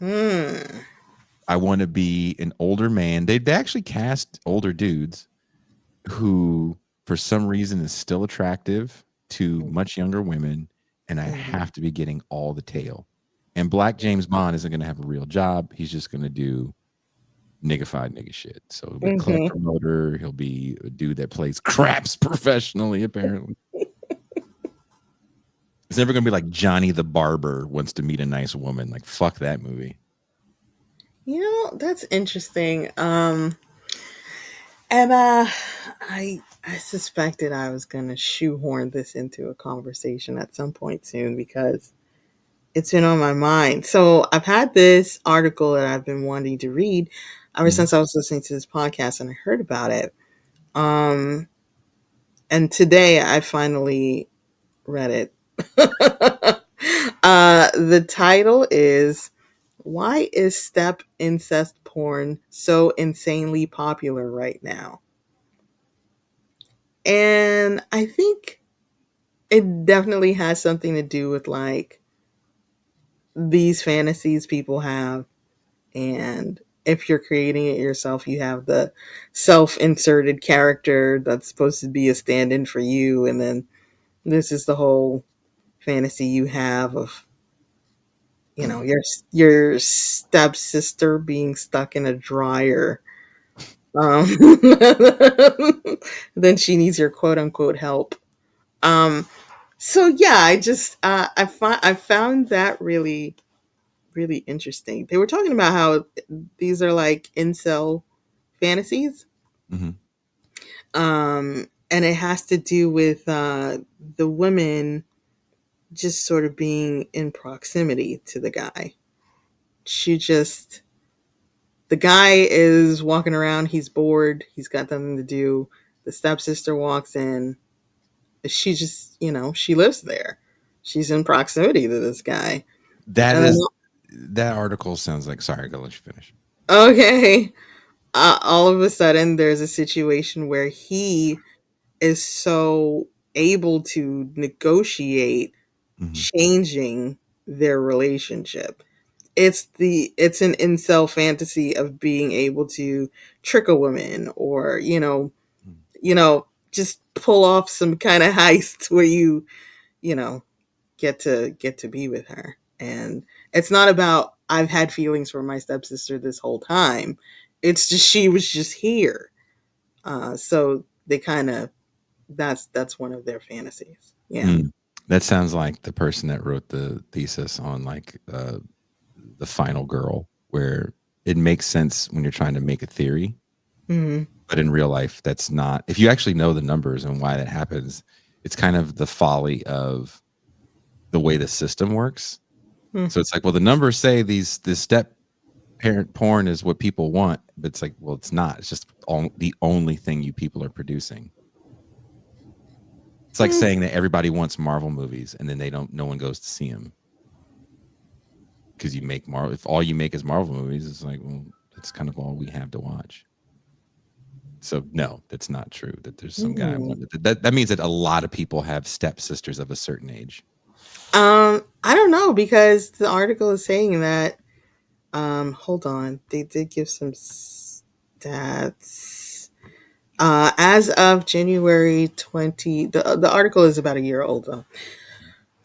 I want to be an older man. They actually cast older dudes who, for some reason, is still attractive to much younger women, and I have to be getting all the tail. And Black James Bond isn't going to have a real job. He's just going to do niggified nigga shit. So he'll be a club promoter. He'll be a dude that plays craps professionally, apparently. It's never going to be like Johnny the Barber wants to meet a nice woman. Like, fuck that movie. That's interesting. And I suspected I was going to shoehorn this into a conversation at some point soon because it's been on my mind. So I've had this article that I've been wanting to read ever since I was listening to this podcast and I heard about it. And today I finally read it. The title is "Why is Step Incest Porn So Insanely Popular Right Now?" And I think it definitely has something to do with like these fantasies people have, and if you're creating it yourself, you have the self-inserted character that's supposed to be a stand-in for you, and then this is the whole fantasy you have of you know, your stepsister being stuck in a dryer. Um, then she needs your quote unquote help. Um, so yeah, I found that really interesting. They were talking about how these are like incel fantasies, Hmm. and it has to do with the women just sort of being in proximity to the guy. She just The guy is walking around, he's bored, he's got nothing to do. The stepsister walks in. She just, she lives there. She's in proximity to this guy. That And then, is that article sounds like. Sorry, I gotta let you finish. okay, all of a sudden, there's a situation where he is so able to negotiate Hmm. changing their relationship. It's an incel fantasy of being able to trick a woman, or just pull off some kind of heist where you know get to be with her. And it's not about I've had feelings for my stepsister this whole time. It's just she was just here. So they kind of that's one of their fantasies. Yeah. Mm. That sounds like the person that wrote the thesis on like the final girl, where it makes sense when you're trying to make a theory, Hmm. but in real life, that's not. If you actually know the numbers and why that happens, it's kind of the folly of the way the system works. So it's like, well, the numbers say this step parent porn is what people want, but it's like, well, it's not. It's just the only thing you people are producing. It's like saying that everybody wants Marvel movies and then they don't. No one goes to see them because you make Marvel. If all you make is Marvel movies, it's like, well, that's kind of all we have to watch. So no, that's not true. That there's some guy. Hmm. That means that a lot of people have stepsisters of a certain age. I don't know, because the article is saying that. Hold on, they did give some stats. As of January 20, the article is about a year old though.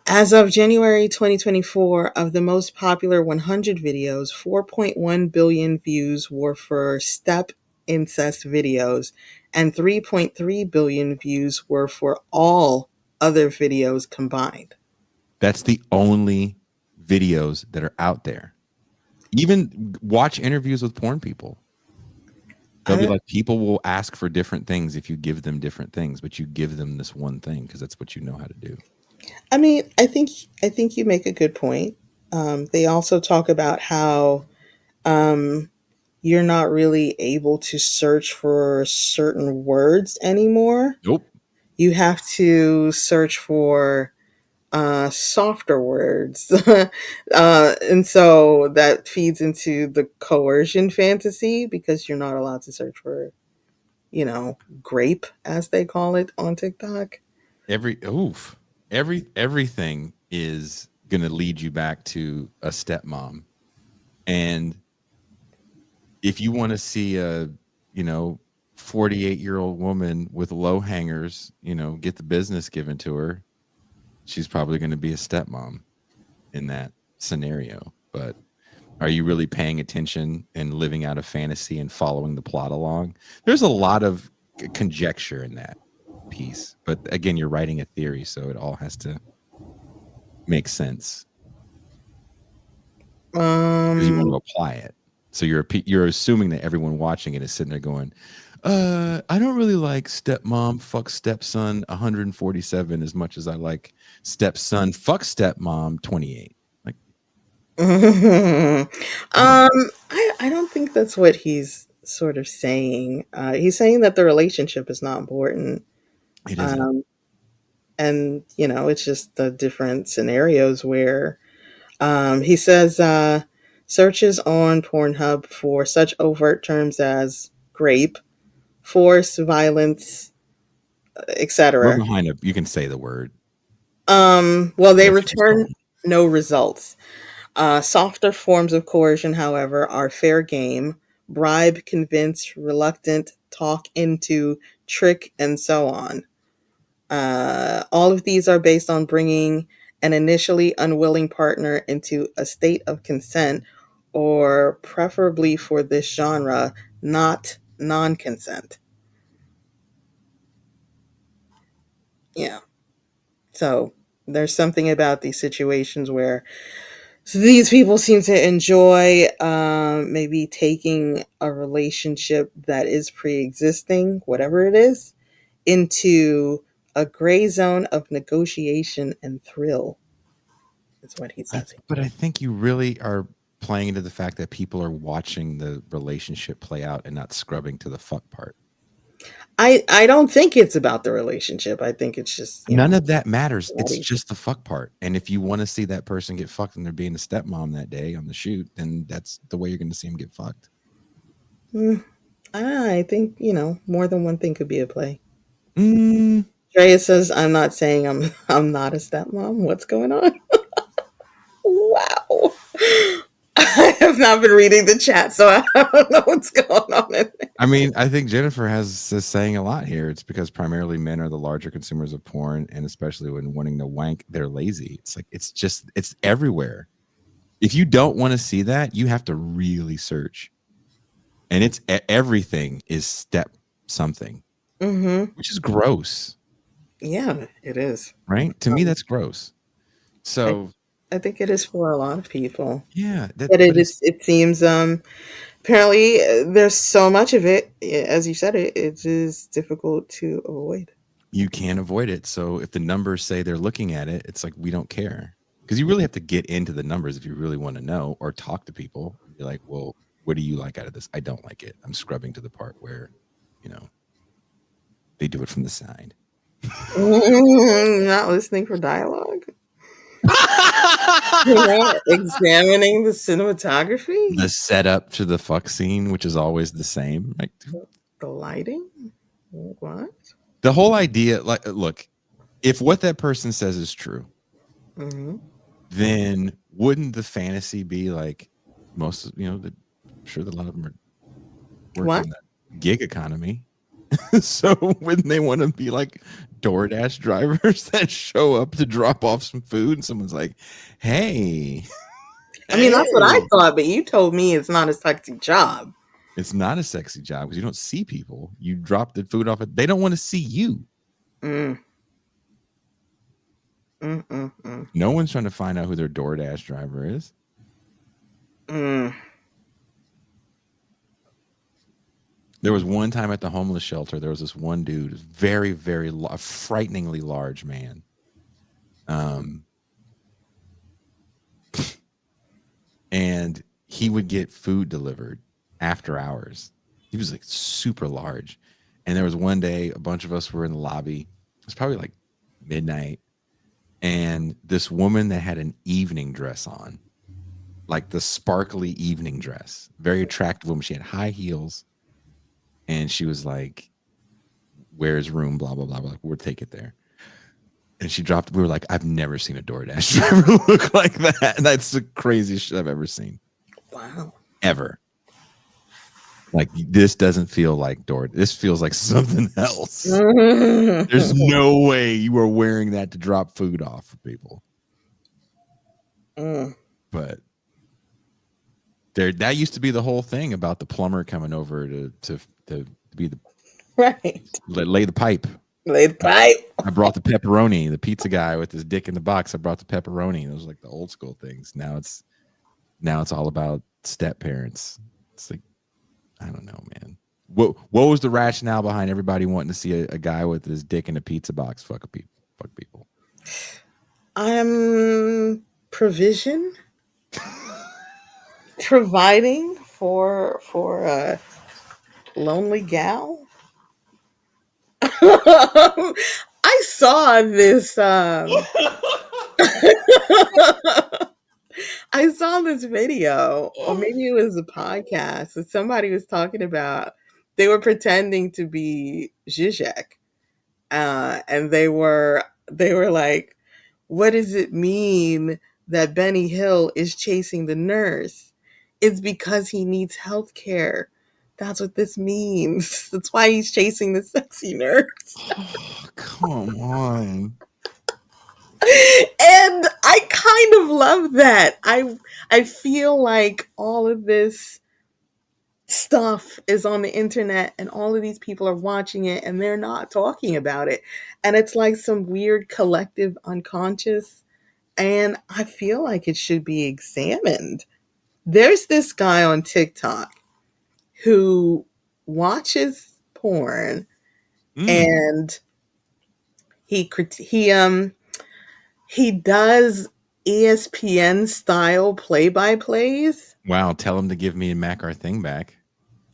As of January 2024, of the most popular 100 videos, 4.1 billion views were for step incest videos, and 3.3 billion views were for all other videos combined. That's the only videos that are out there. Even watch interviews with porn people. They'll be I, like, people will ask for different things if you give them different things, but you give them this one thing because that's what you know how to do. I mean, I think you make a good point. They also talk about how um, you're not really able to search for certain words anymore. Nope. You have to search for softer words, and so that feeds into the coercion fantasy, because you're not allowed to search for, grape, as they call it on TikTok. Everything is gonna lead you back to a stepmom. And if you want to see a, you know, 48-year-old woman with low hangers, get the business given to her, she's probably going to be a stepmom in that scenario. But are you really paying attention and living out a fantasy and following the plot along? There's a lot of conjecture in that piece. But again, you're writing a theory, so it all has to make sense because you want Um, to apply it. So you're assuming that everyone watching it is sitting there going, I don't really like stepmom fuck stepson 147 as much as I like stepson fuck stepmom 28. Like, no, I don't think that's what he's sort of saying. He's saying that the relationship is not important. it isn't. Um, and, it's just the different scenarios where he says searches on Pornhub for such overt terms as grape, force, violence, We're etc. behind you can say the word. Well, they That's just return going. no results. Softer forms of coercion, however, are fair game: bribe, convince, reluctant, talk into, trick, and so on. All of these are based on bringing an initially unwilling partner into a state of consent, or preferably for this genre, not non consent. Yeah. So there's something about these situations where these people seem to enjoy maybe taking a relationship that is pre existing, whatever it is, into a gray zone of negotiation and thrill, is what he says. But I think you really are playing into the fact that people are watching the relationship play out and not scrubbing to the fuck part. I don't think it's about the relationship. I think it's just, None of that matters. It's bloody. just the fuck part. And if you want to see that person get fucked and they're being a stepmom that day on the shoot, then that's the way you're going to see them get fucked. I think, more than one thing could be at play. Mm, Drea says, I'm not saying I'm not a stepmom. What's going on? Wow. I have not been reading the chat, so I don't know what's going on in there. I mean, I think Jennifer is saying a lot here. It's because primarily men are the larger consumers of porn, and especially when wanting to wank, they're lazy. It's like it's everywhere. If you don't want to see that, you have to really search. And it's everything is step something, which is gross, Yeah, it is. right? To me, that's gross. So I think it is for a lot of people. yeah, But it seems apparently there's so much of it, as you said, it is difficult to avoid. you can't avoid it. So if the numbers say they're looking at it, it's like we don't care, because you really have to get into the numbers if you really want to know, or talk to people. You're like, well, what do you like out of this? I don't like it. I'm scrubbing to the part where, they do it from the side. Not listening for dialogue. Examining the cinematography, The setup to the fuck scene, which is always the same. Like the lighting. What? the whole idea, like, look, if what that person says is true, then wouldn't the fantasy be like most, I'm sure that a lot of them are working What? in the gig economy. So wouldn't they want to be like DoorDash drivers that show up to drop off some food and someone's like, hey. I mean, that's what I thought, but you told me it's not a sexy job. It's not a sexy job because you don't see people. You drop the food off. They don't want to see you. No one's trying to find out who their DoorDash driver is. There was one time at the homeless shelter, there was this one dude, very, very frighteningly large man. And he would get food delivered after hours. He was like super large. And there was one day, a bunch of us were in the lobby. It was probably like midnight. And this woman that had an evening dress on, like the sparkly evening dress, very attractive woman. She had high heels. And she was like, where's room? Blah, blah, blah. We're like, we'll take it there. And she dropped, we were like, I've never seen a DoorDash driver look like that. And that's the craziest shit I've ever seen. Wow. Ever. Like, this doesn't feel like this feels like something else. There's no way you are wearing that to drop food off for people. But that used to be the whole thing about the plumber coming over to be the Right. lay the pipe. Lay the pipe. I brought the pepperoni. The pizza guy with his dick in the box. I brought the pepperoni. Those are like the old school things. Now it's all about step parents. It's like, I don't know, man. What was the rationale behind everybody wanting to see a guy with his dick in a pizza box fuck people? Provision. Providing for a lonely gal. I saw this I saw this video, or maybe it was a podcast, that somebody was talking about. They were pretending to be Zizek, and they were like, "What does it mean that Benny Hill is chasing the nurse? It's because he needs health care. That's what this means. That's why he's chasing the sexy nurse." Oh, come on. And I kind of love that. I feel like all of this stuff is on the internet and all of these people are watching it and they're not talking about it. And it's like some weird collective unconscious. And I feel like it should be examined. There's this guy on TikTok who watches porn and he does ESPN style play by plays. Wow, tell him to give me and Mac our thing back.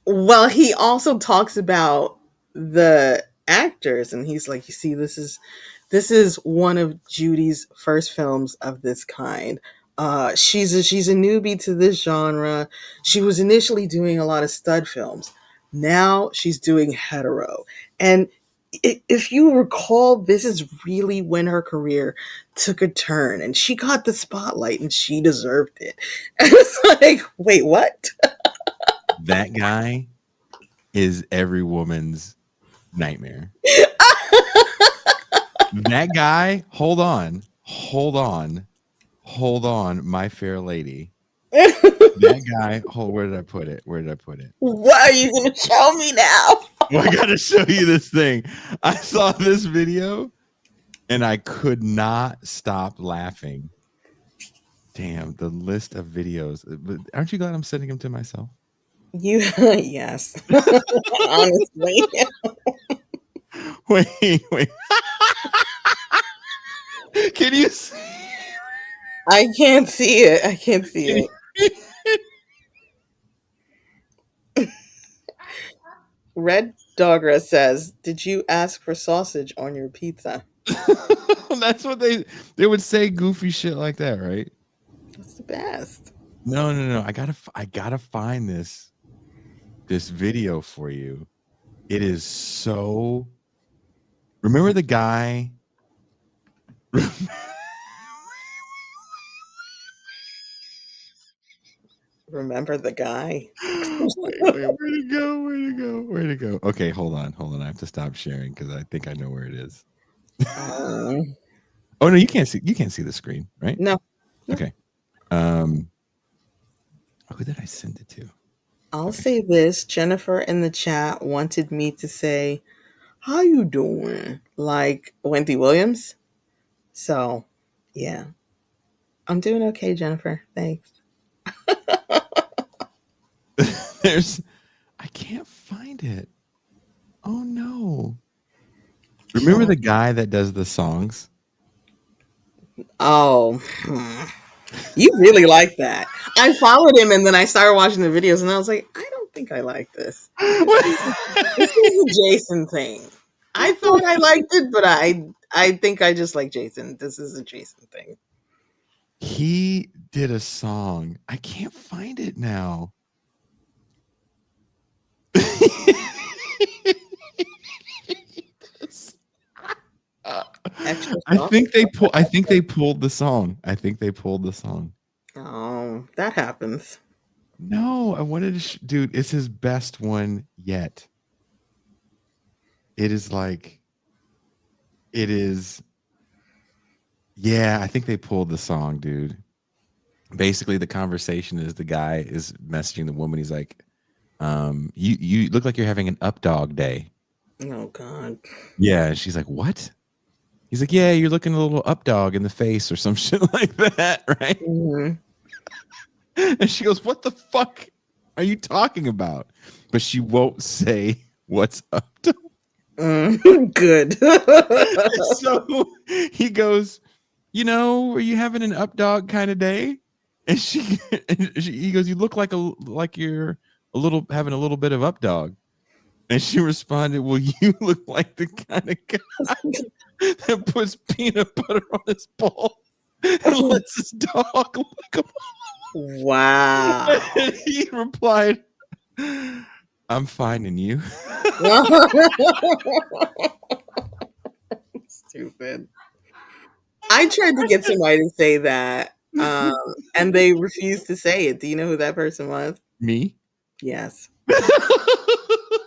Well, he also talks about the actors, and he's like, you see, this is one of Judy's first films of this kind. She's a newbie to this genre. She was initially doing a lot of stud films. Now she's doing hetero. And if you recall, this is really when her career took a turn, and she got the spotlight, and she deserved it. And it's like, wait, what? That guy is every woman's nightmare. That guy, hold on, my fair lady. That guy, where did I put it? What are you going to show me now? Well, I gotta show you this thing. I saw this video and I could not stop laughing. Damn, the list of videos. But aren't you glad I'm sending them to myself? Yes. Honestly. Wait. Can you see? I can't see it. Red Dogra says, "Did you ask for sausage on your pizza?" That's what they would say goofy shit like that, right? That's the best. No. I gotta find this video for you. It is so. Remember the guy? Remember the guy? Wait, where to go? Okay, hold on. I have to stop sharing because I think I know where it is. Oh no, you can't see the screen, right? No. Okay. Who did I send it to? I'll say this. Jennifer in the chat wanted me to say, "How you doing?" Like Wendy Williams. So, yeah. I'm doing okay, Jennifer. Thanks. I can't find it. Oh no. Remember the guy that does the songs? Oh, you really like that. I followed him and then I started watching the videos and I was like, I don't think I like this. This is a Jason thing. I thought I liked it, but I think I just like Jason. This is a Jason thing. He did a song. I can't find it now. I think they pulled the song. Oh, that happens. No, I wanted to dude, it's his best one yet. It is yeah, I think they pulled the song, dude. Basically the conversation is the guy is messaging the woman. He's like, you look like you're having an up dog day. Oh God. Yeah, and she's like, what? He's like, yeah, you're looking a little up dog in the face or some shit like that, right? Mm-hmm. And she goes, what the fuck are you talking about? But she won't say what's up dog. Good. So he goes, are you having an up dog kind of day? And he goes, you look like you're having a little bit of up dog. And she responded, well, you look like the kind of guy that puts peanut butter on his balls and lets his dog lick him. Wow. And he replied, I'm finding you. Stupid. I tried to get somebody to say that, and they refused to say it. Do you know who that person was? Me? Yes.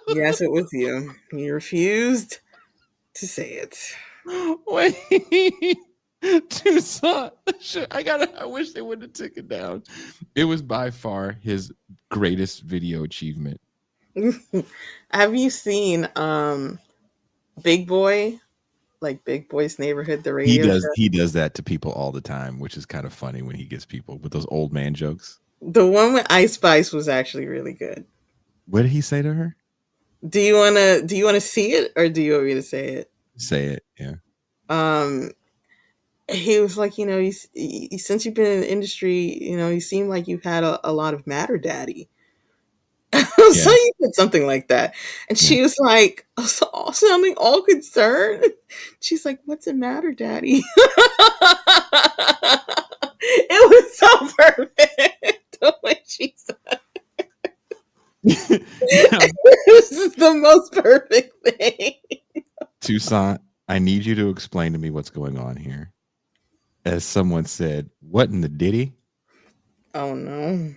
Yes, it was you. You refused to say it. Wait. Tucson. I wish they wouldn't have took it down. It was by far his greatest video achievement. Have you seen Big Boy? Like Big Boy's Neighborhood, the radio show? He does that to people all the time, which is kind of funny when he gets people with those old man jokes. The one with Ice Spice was actually really good. What did he say to her? Do you wanna see it, or do you want me to say it? Say it, yeah. He was like, since you've been in the industry, you seem like you've had a lot of matter, daddy. So you said something like that. And she was like, sounding all concerned. She's like, what's the matter, daddy? It was so perfect the way she said it. This is the most perfect thing. Tucson, I need you to explain to me what's going on here. As someone said, what in the diddy? Oh no.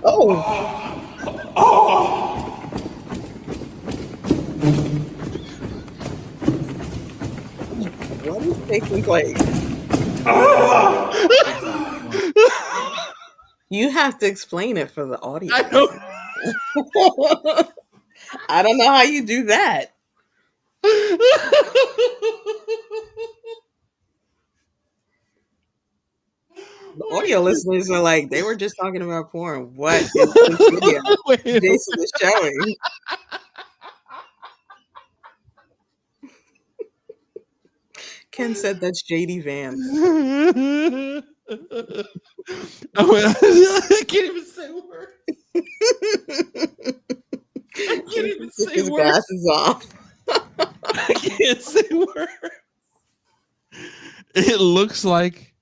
Oh. What is taking place? You have to explain it for the audience. I don't know how you do that. The audio listeners are like, they were just talking about porn. What is this video Jason is showing? Ken said that's JD Vance. I can't even say words. I can't even say his words. glasses off. I can't say words. It looks like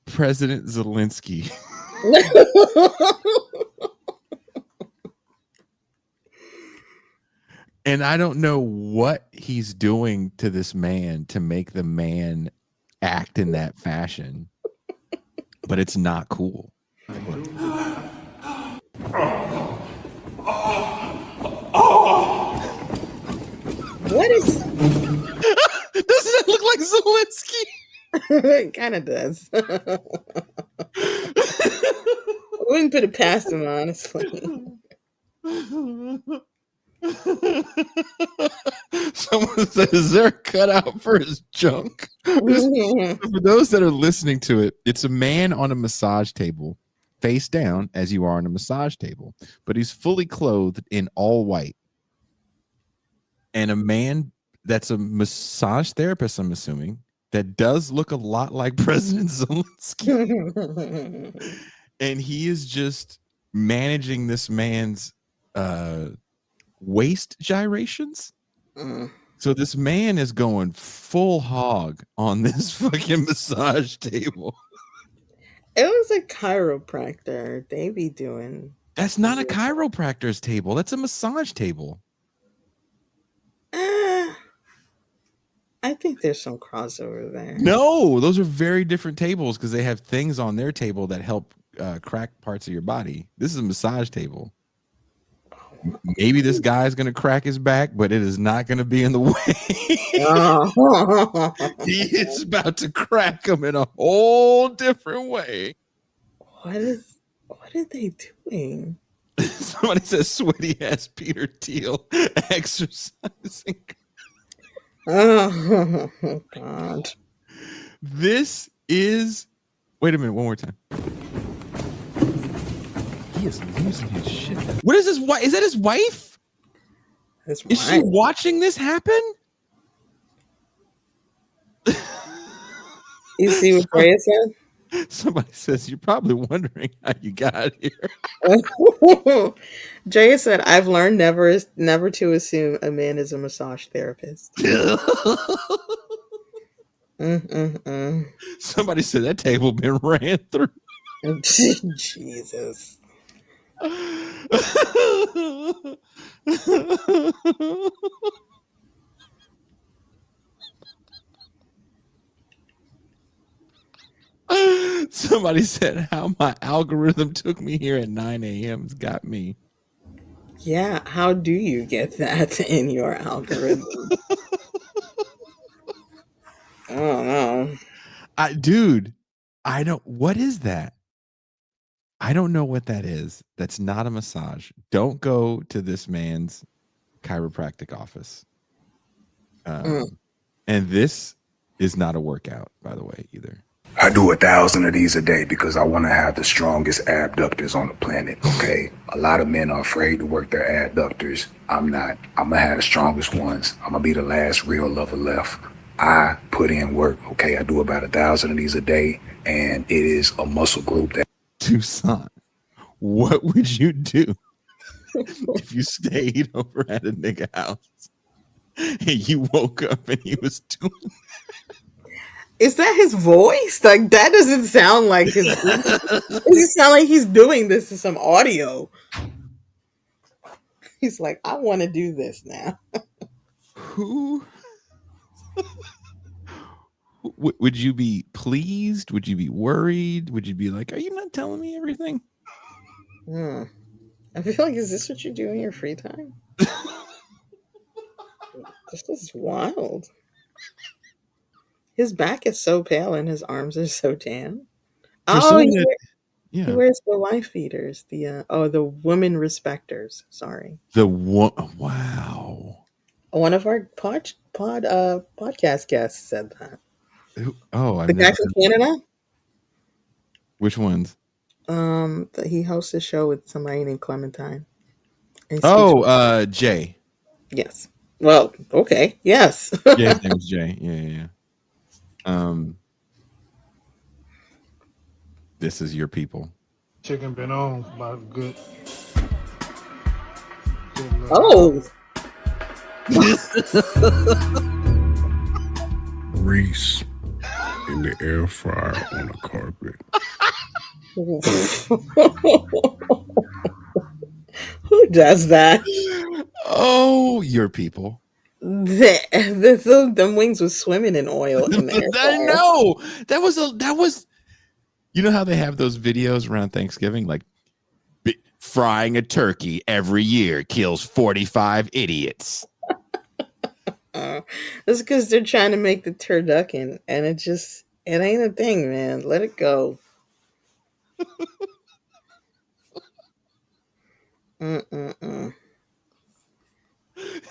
President Zelensky. And I don't know what he's doing to this man to make the man act in that fashion, but it's not cool. What is? Doesn't it look like Zelensky? It kind of does. I wouldn't put it past him, honestly. Someone said, is there a cutout for his junk? For those that are listening to it, it's a man on a massage table, face down as you are on a massage table, but he's fully clothed in all white. And a man that's a massage therapist, I'm assuming, that does look a lot like President Zelensky. And he is just managing this man's waist gyrations. So this man is going full hog on this fucking massage table. It was a chiropractor. They be doing. That's not a chiropractor's table. That's a massage table. I think there's some crossover there. No, those are very different tables because they have things on their table that help crack parts of your body. This is a massage table. Maybe this guy's going to crack his back, but it is not going to be in the way. He is about to crack him in a whole different way. What are they doing? Somebody says sweaty ass Peter Thiel exercising. Oh God. This is, wait a minute, one more time. He is losing his shit. What is his wife? Is that his wife? Is she watching this happen? You see what Freya said? Somebody says, you're probably wondering how you got here. Jaya said, I've learned never to assume a man is a massage therapist. Somebody said that table been ran through. Jesus. Somebody said how my algorithm took me here at 9 a.m. has got me. Yeah, how do you get that in your algorithm? I don't know. Dude, I don't. What is that? I don't know what that is. That's not a massage. Don't go to this man's chiropractic office. Mm. And this is not a workout, by the way, either. I do 1,000 of these a day because I want to have the strongest abductors on the planet, okay? A lot of men are afraid to work their adductors. I'm not. I'm going to have the strongest ones. I'm going to be the last real lover left. I put in work, okay? I do about 1,000 of these a day, and it is a muscle group that Tucson, what would you do if you stayed over at a nigga house and you woke up and he was doing? Is that his voice? Like that doesn't sound like his voice. It doesn't sound like he's doing this to some audio. He's like, I want to do this now. Who would you be pleased? Would you be worried? Would you be like, are you not telling me everything? Hmm. I feel like, is this what you do in your free time? This is wild. His back is so pale and his arms are so tan. For Oh, someone that, he yeah, wears the wife beaters. The women respecters. Sorry. the one, wow. One of our podcast guests said that. Oh, I've The guy never from heard. Canada. Which ones? He hosts a show with somebody named Clementine. And he speaks. Oh, Jay. Yes. Well, okay. Yes. Yeah, his name is Jay. Yeah. This is your people. Chicken been on by good. Oh. Grease in the air fryer on a carpet. Who does that? Oh, your people. The wings was swimming in oil in the air I fryer. know. That was. You know how they have those videos around Thanksgiving, like frying a turkey every year kills 45 idiots. That's because they're trying to make the turducken, and it ain't a thing, man. Let it go. Mm-mm-mm.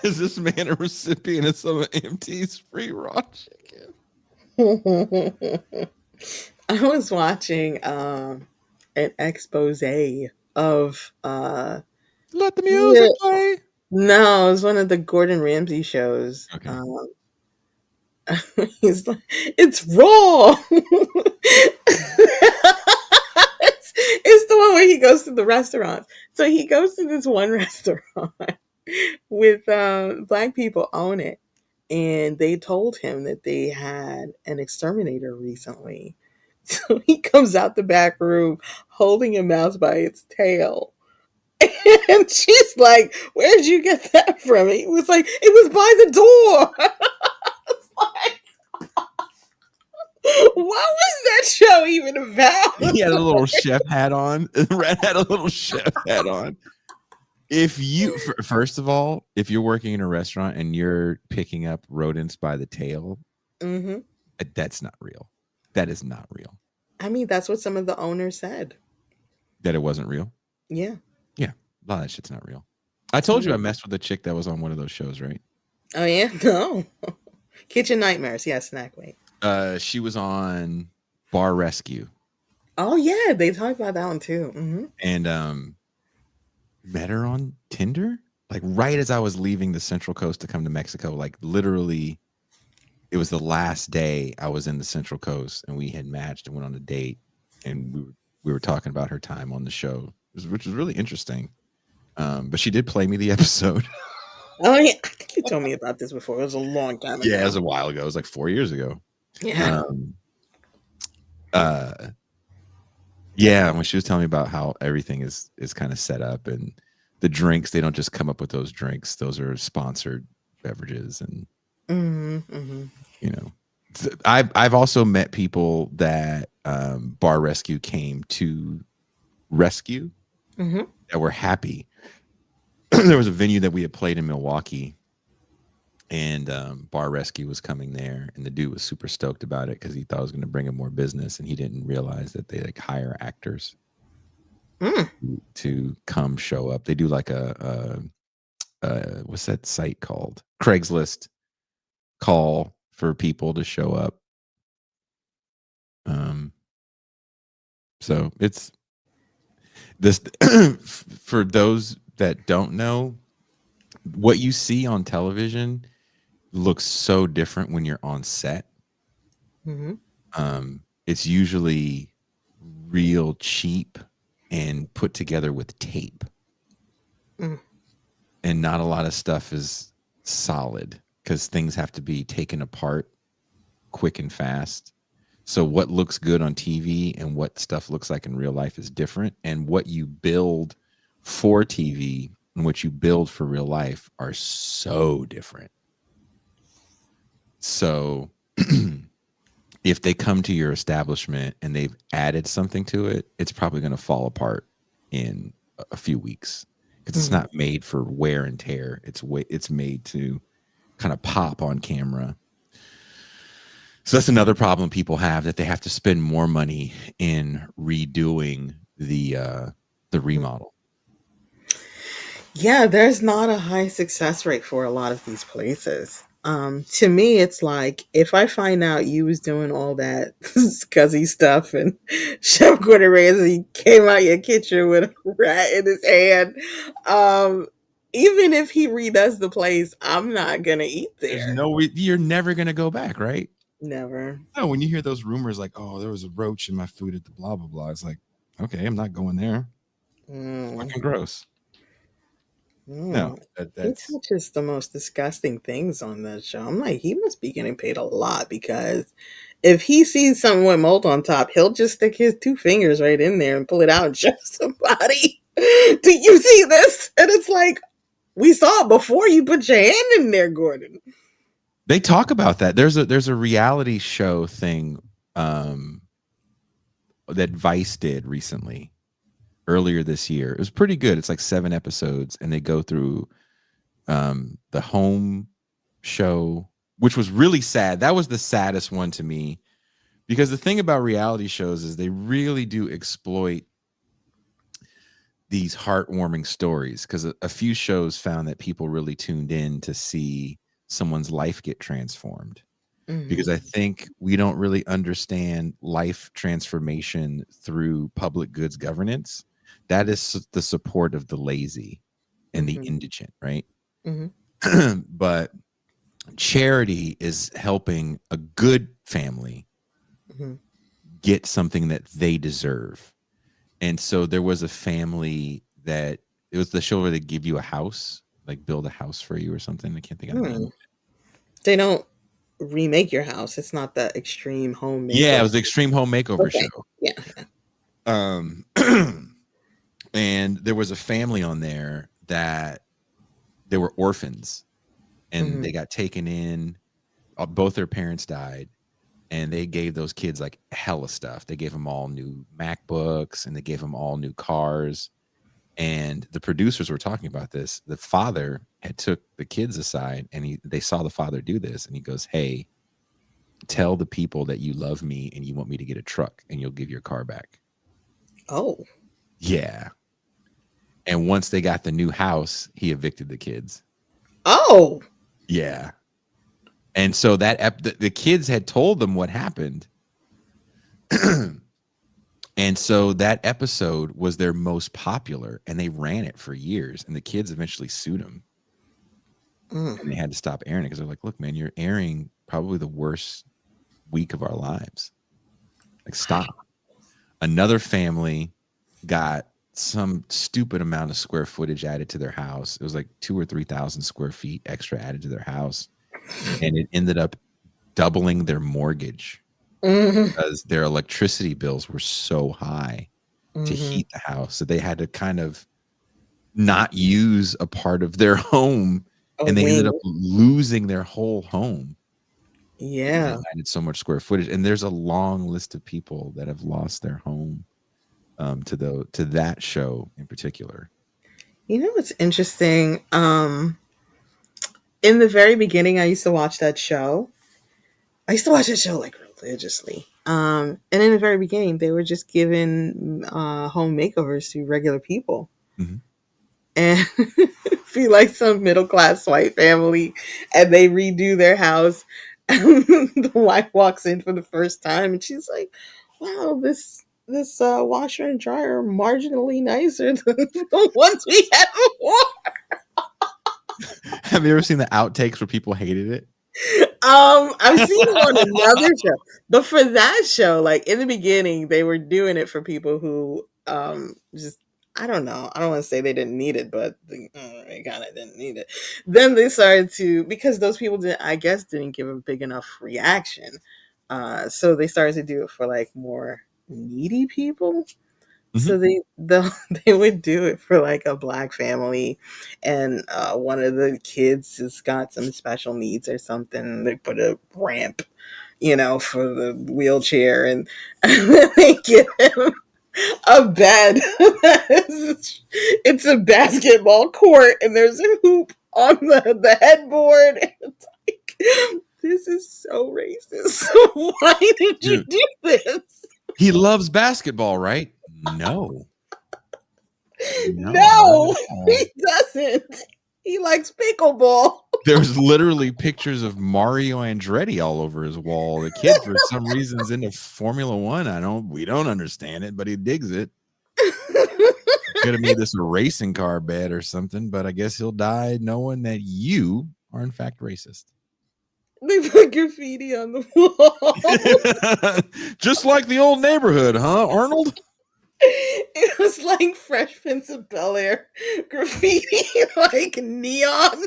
Is this man a recipient of some of MT's free raw chicken? I was watching an expose of Let the music yeah, play. no, it was one of the Gordon Ramsay shows. Okay. He's like, it's raw. It's the one where he goes to the restaurant. So he goes to this one restaurant with black people own it, and they told him that they had an exterminator recently. So he comes out the back room holding a mouse by its tail. And she's like, where'd you get that from? He was like, it was by the door. It's like, what was that show even about? He had a little chef hat on. Red had a little chef hat on. If you, first of all, if you're working in a restaurant and you're picking up rodents by the tail, Mm-hmm. that's not real. That is not real. I mean, that's what some of the owners said. That it wasn't real. Yeah. Yeah, a lot of that shit's not real. I told you I messed with a chick that was on one of those shows, right? Oh, yeah? No. Kitchen Nightmares. Yeah, Snack Weight. She was on Bar Rescue. Oh, yeah. They talked about that one, too. Mm-hmm. And met her on Tinder, like right as I was leaving the Central Coast to come to Mexico. Like literally, it was the last day I was in the Central Coast, and we had matched and went on a date, and we were talking about her time on the show, which was really interesting. But she did play me the episode. Oh, yeah. I think you told me about this before. It was a long time ago. Yeah, it was a while ago. It was like 4 years ago. Yeah. Yeah, when she was telling me about how everything is kind of set up, and the drinks, they don't just come up with those drinks. Those are sponsored beverages, and you know, I've also met people that Bar Rescue came to rescue that were happy. There was a venue that we had played in Milwaukee, and Bar Rescue was coming there, and the dude was super stoked about it because he thought it was going to bring him more business, and he didn't realize that they like hire actors Mm. to come show up. They do like a what's that site called? Craigslist call for people to show up. So it's this for those that don't know, what you see on television looks so different when you're on set. Hmm. It's usually real cheap and put together with tape. Mm. And not a lot of stuff is solid because things have to be taken apart quick and fast. So what looks good on TV and what stuff looks like in real life is different. And what you build for TV and what you build for real life are so different. So if they come to your establishment and they've added something to it, it's probably going to fall apart in a few weeks because it's Mhm. not made for wear and tear. It's made to kind of pop on camera. So that's another problem people have, that they have to spend more money in redoing the remodel. Yeah, there's not a high success rate for a lot of these places. To me, it's like if I find out you was doing all that scuzzy stuff and Chef Gordon Ramsay came out your kitchen with a rat in his hand, um, even if he redoes the place, I'm not gonna eat There's there. no way you're never gonna go back, right? Never. No, when you hear those rumors like, "Oh, there was a roach in my food at the blah blah blah," it's like, okay, I'm not going there. It's Mm, fucking gross. No, mm. He that's touches the most disgusting things on that show. I'm like, he must be getting paid a lot because if he sees something with mold on top, he'll just stick his two fingers right in there and pull it out and show somebody. Do you see this? And it's like, we saw it before you put your hand in there, Gordon. they talk about that. There's a reality show thing that Vice did recently, earlier this year. It was pretty good. It's like 7 episodes, and they go through the home show, which was really sad. That was the saddest one to me because the thing about reality shows is they really do exploit these heartwarming stories, because a few shows found that people really tuned in to see someone's life get transformed, because Mm-hmm. I think we don't really understand life transformation through public goods governance. That is the support of the lazy and the Mm-hmm. indigent, right? Mm-hmm. But charity is helping a good family Mm-hmm. get something that they deserve. And so there was a family that, it was the show where they give you a house, like build a house for you or something. I can't think of the name. Hmm. They don't remake your house. It's not the extreme home Yeah, it makeover. was the Extreme Home Makeover Okay. show. Yeah. Um, and there was a family on there that they were orphans, and Mm-hmm. they got taken in. Both their parents died, and they gave those kids like hella stuff. They gave them all new MacBooks, and they gave them all new cars. And the producers were talking about this. The father had took the kids aside, and they saw the father do this, and he goes, "Hey, tell the people that you love me and you want me to get a truck, and you'll give your car back." Oh. Yeah. And once they got the new house, he evicted the kids. Oh. Yeah. And so the kids had told them what happened. And so that episode was their most popular, and they ran it for years, and the kids eventually sued them, Mm. and they had to stop airing it because they're like, "Look, man, you're airing probably the worst week of our lives. Like, stop." Another family got some stupid amount of square footage added to their house. It was like 2 or 3,000 square feet extra added to their house, and it ended up doubling their mortgage Mm-hmm. because their electricity bills were so high to Mm-hmm. heat the house. So they had to kind of not use a part of their home, A and they ended up wing. losing their whole home because they Yeah. added so much square footage. And there's a long list of people that have lost their home to that show in particular. You know what's interesting? In the very beginning, I used to watch that show. I used to watch that show like religiously. And in the very beginning, they were just giving home makeovers to regular people. Mhm. And be like some middle class white family, and they redo their house. And the wife walks in for the first time, and she's like, "Wow, this washer and dryer are marginally nicer than the ones we had before." Have you ever seen the outtakes where people hated it? I've seen it on another show, but for that show, like in the beginning, they were doing it for people who just I don't know. I don't want to say they didn't need it, but they kind of didn't need it. Then they started to because those people didn't, I guess, didn't give a big enough reaction. So they started to do it for like more needy people. Mhm. So they would do it for like a black family, and one of the kids has got some special needs or something. They put a ramp, for the wheelchair, and, and then they give him a bed. It's a basketball court, and there's a hoop on the headboard. It's like, this is so racist. Why did you Dude, do this? he loves basketball, right? No. No, not No, at all. he doesn't. He likes pickleball. There's literally pictures of Mario Andretti all over his wall. The kid, for some reason, is into Formula One. We don't understand it, but he digs it. Could have made this a racing car bed or something, but I guess he'll die knowing that you are in fact racist. They put graffiti on the wall. Just like the old neighborhood, huh, Arnold? It was like Fresh Prince of Bel Air graffiti, like neon.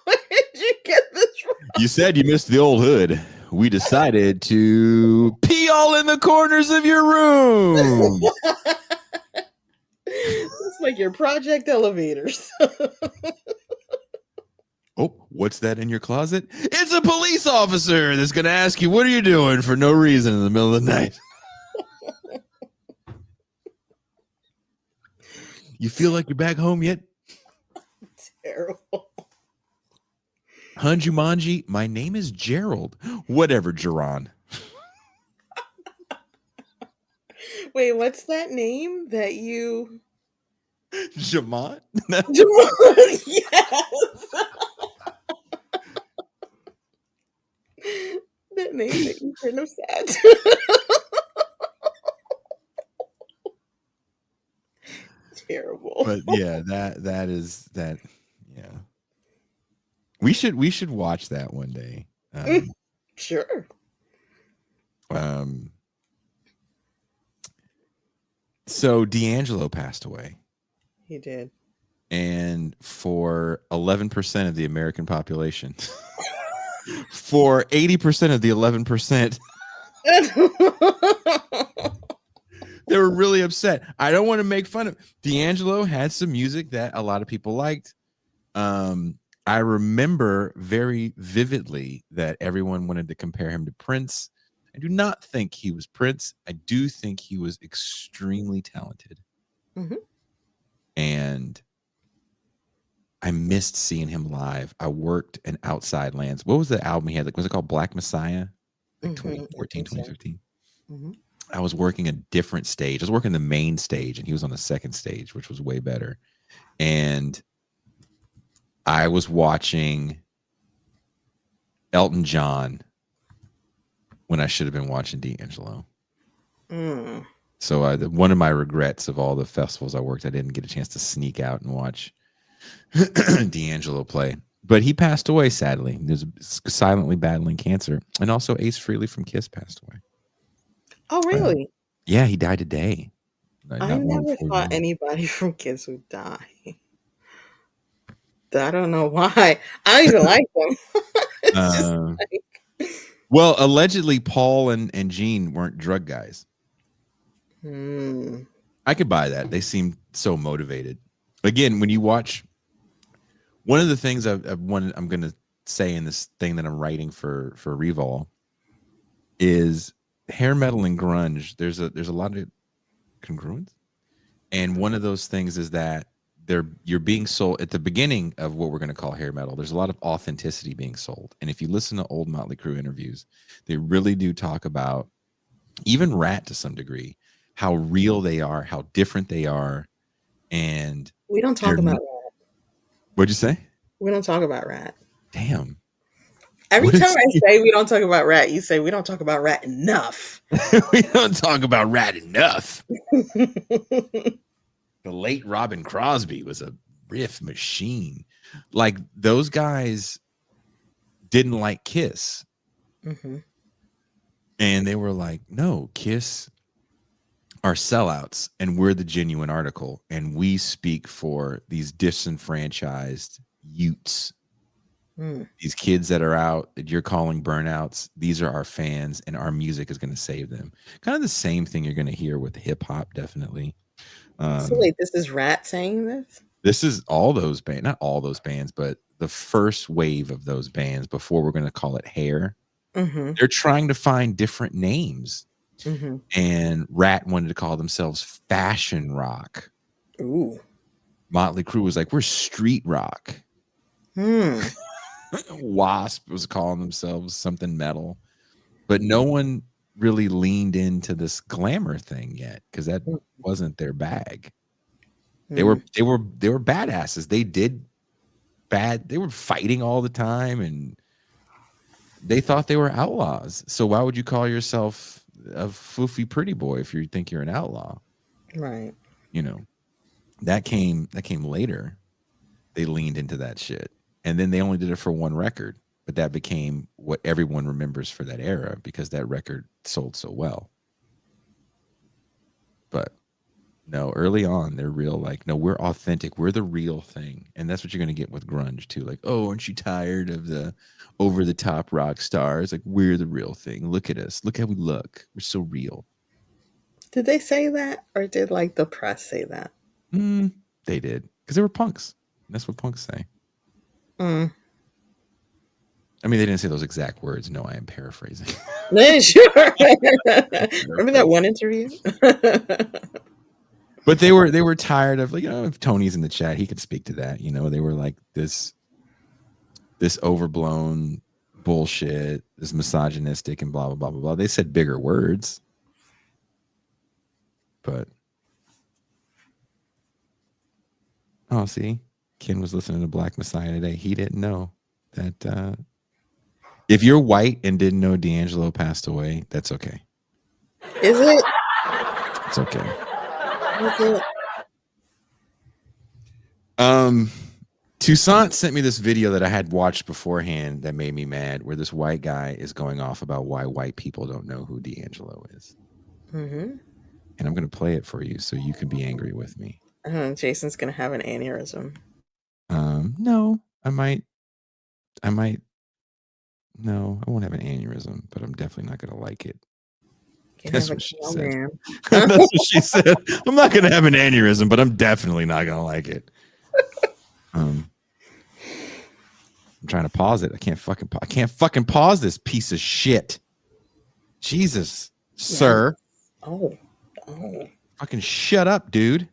Where did you get this from? You said you missed the old hood. We decided to pee all in the corners of your room. It's like your project elevators. Oh, what's that in your closet? It's a police officer that's going to ask you, what are you doing for no reason in the middle of the night? You feel like you're back home yet? Terrible. Hanjumanji, my name is Gerald. Whatever, Geron. Wait, what's that name that you? Jamont? Yes. That name that you shouldn't have said. Terrible. But yeah, that is that. Yeah, we should watch that one day. Sure. So D'Angelo passed away, He did. and for 11% of the American population, for 80% of the 11%, they were really upset. I don't want to make fun of D'Angelo. Had some music that a lot of people liked. I remember very vividly that everyone wanted to compare him to Prince. I do not think he was Prince. I do think he was extremely talented. Mm-hmm. And I missed seeing him live. I worked in Outside Lands. What was the album he had? Like, was it called Black Messiah? Like 2014, 2015. Mm-hmm. I was working a different stage. I was working the main stage, and he was on the second stage, which was way better. And I was watching Elton John when I should have been watching D'Angelo. So one of my regrets of all the festivals I worked, I didn't get a chance to sneak out and watch D'Angelo play. But he passed away, sadly. He was silently battling cancer. And also Ace Frehley from Kiss passed away. Oh, really? Yeah, he died today. I never thought anybody from Kiss would die. I don't know why. I don't even like them. It's just like... Well, allegedly, Paul and Gene weren't drug guys. I could buy that. They seem so motivated. Again, when you watch, one of the things I'm going to say in this thing that I'm writing for Revol is hair metal and grunge. There's a lot of congruence. And one of those things is that you're being sold at the beginning of what we're going to call hair metal. There's a lot of authenticity being sold. And if you listen to old Motley Crue interviews, they really do talk about, even Rat to some degree, how real they are, how different they are. And We don't talk about Rat. What'd you say? We don't talk about Rat. Damn. Every time I say we don't talk about Rat, you say we don't talk about Rat enough. We don't talk about Rat enough. The late Robin Crosby was a riff machine. Like, those guys didn't like Kiss. Mm-hmm. And they were like, no, Kiss are sellouts and we're the genuine article. And we speak for these disenfranchised Utes. These kids that are out that you're calling burnouts, these are our fans and our music is going to save them. Kind of the same thing you're going to hear with hip hop, definitely. So wait, this is Rat saying this? This is all those bands, not all those bands, but the first wave of those bands before we're going to call it hair. Mm-hmm. They're trying to find different names. Mm-hmm. And Rat wanted to call themselves fashion rock. Ooh. Motley Crue was like, we're street rock. Wasp was calling themselves something metal. But no one really leaned into this glamour thing yet because that wasn't their bag. They were badasses. They were fighting all the time and they thought they were outlaws. So why would you call yourself a foofy pretty boy if you think you're an outlaw? Right. You know, that came later. They leaned into that shit. And then they only did it for one record, but that became what everyone remembers for that era because that record sold so well. But no, early on, they're real, like, no, we're authentic. We're the real thing. And that's what you're going to get with grunge, too. Like, oh, aren't you tired of the over-the-top rock stars? Like, we're the real thing. Look at us. Look how we look. We're so real. Did they say that? Or did, like, the press say that? They did. Because they were punks. That's what punks say. I mean, they didn't say those exact words. No, I am paraphrasing. Sure. Remember that one interview? But they were tired of, like, you know, if Tony's in the chat, he could speak to that. You know, they were like this overblown bullshit, this misogynistic and blah, blah, blah, blah, blah. They said bigger words. But oh, see, Ken was listening to Black Messiah today. He didn't know that if you're white and didn't know D'Angelo passed away, that's okay. Is it? It's okay. Is it? Toussaint sent me this video that I had watched beforehand that made me mad, where this white guy is going off about why white people don't know who D'Angelo is. And I'm going to play it for you so you can be angry with me. Jason's going to have an aneurysm. No, I might. No, I won't have an aneurysm, but I'm definitely not going to like it. That's what she said. That's what she said. I'm not going to have an aneurysm, but I'm definitely not going to like it. I'm trying to pause it. I can't fucking pause this piece of shit. Jesus, sir. Oh. Fucking shut up, dude.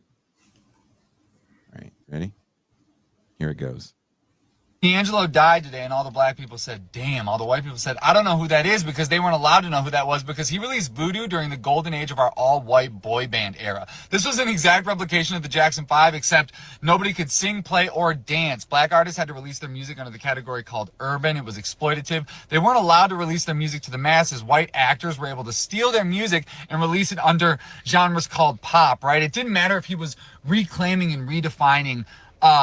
All right, ready? Here it goes. D'Angelo died today, and all the black people said, damn. All the white people said, I don't know who that is, because they weren't allowed to know who that was, because he released Voodoo during the golden age of our all-white boy band era. This was an exact replication of the Jackson 5, except nobody could sing, play, or dance. Black artists had to release their music under the category called urban. It was exploitative. They weren't allowed to release their music to the masses. White actors were able to steal their music and release it under genres called pop, right? It didn't matter if he was reclaiming and redefining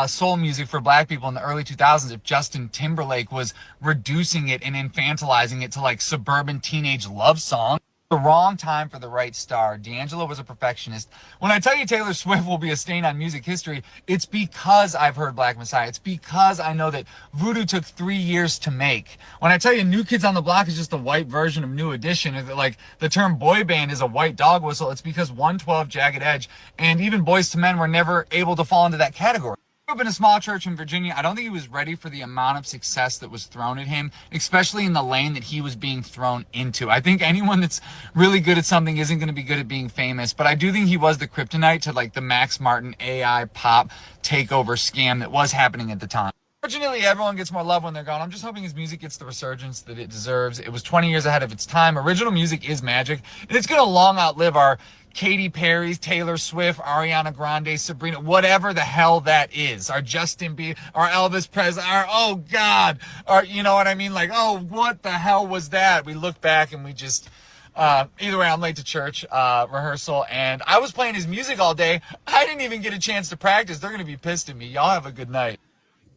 soul music for black people in the early 2000s if Justin Timberlake was reducing it and infantilizing it to like suburban teenage love song. The wrong time for the right star. D'Angelo was a perfectionist. When I tell you Taylor Swift will be a stain on music history, it's because I've heard Black Messiah. It's because I know that Voodoo took 3 years to make. When I tell you New Kids on the Block is just a white version of New Edition, or that like the term boy band is a white dog whistle, it's because 112, Jagged Edge, and even Boys to Men were never able to fall into that category. up in a small church in Virginia. I don't think he was ready for the amount of success that was thrown at him, especially in the lane that he was being thrown into. I think anyone that's really good at something isn't going to be good at being famous, but I do think he was the kryptonite to like the Max Martin AI pop takeover scam that was happening at the time. Fortunately, everyone gets more love when they're gone. I'm just hoping his music gets the resurgence that it deserves. It was 20 years ahead of its time. Original music is magic, and it's going to long outlive our Katy Perry's, Taylor Swift, Ariana Grande, Sabrina, whatever the hell that is. Our Justin Bieber, our Elvis Presley, our, oh God, our, you know what I mean? Like, oh, what the hell was that? We look back and we just, either way, I'm late to church rehearsal, and I was playing his music all day. I didn't even get a chance to practice. They're going to be pissed at me. Y'all have a good night.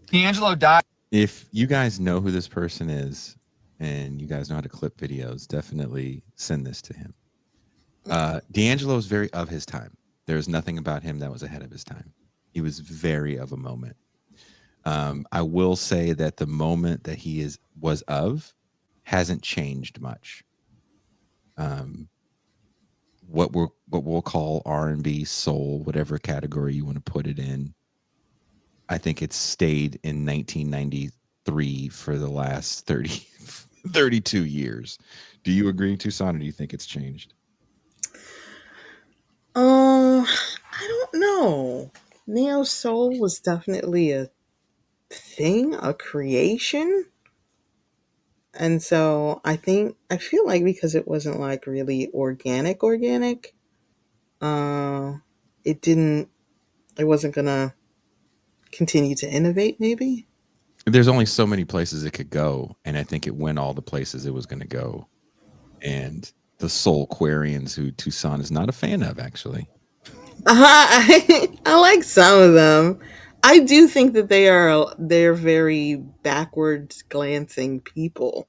D'Angelo died. If you guys know who this person is and you guys know how to clip videos, definitely send this to him. D'Angelo is very of his time. There's nothing about him that was ahead of his time. He was very of a moment. I will say that the moment that he was of hasn't changed much. What we'll call R&B, soul, whatever category you want to put it in, I think it's stayed in 1993 for the last 32 years. Do you agree, Tucson, or do you think it's changed? I don't know. Neo soul was definitely a thing, a creation. And so I feel like because it wasn't like really organic, it wasn't gonna continue to innovate maybe. There's only so many places it could go, and I think it went all the places it was going to go. And the soul Quarians, who Tucson is not a fan of, actually. I like some of them. I do think that they're very backwards glancing people.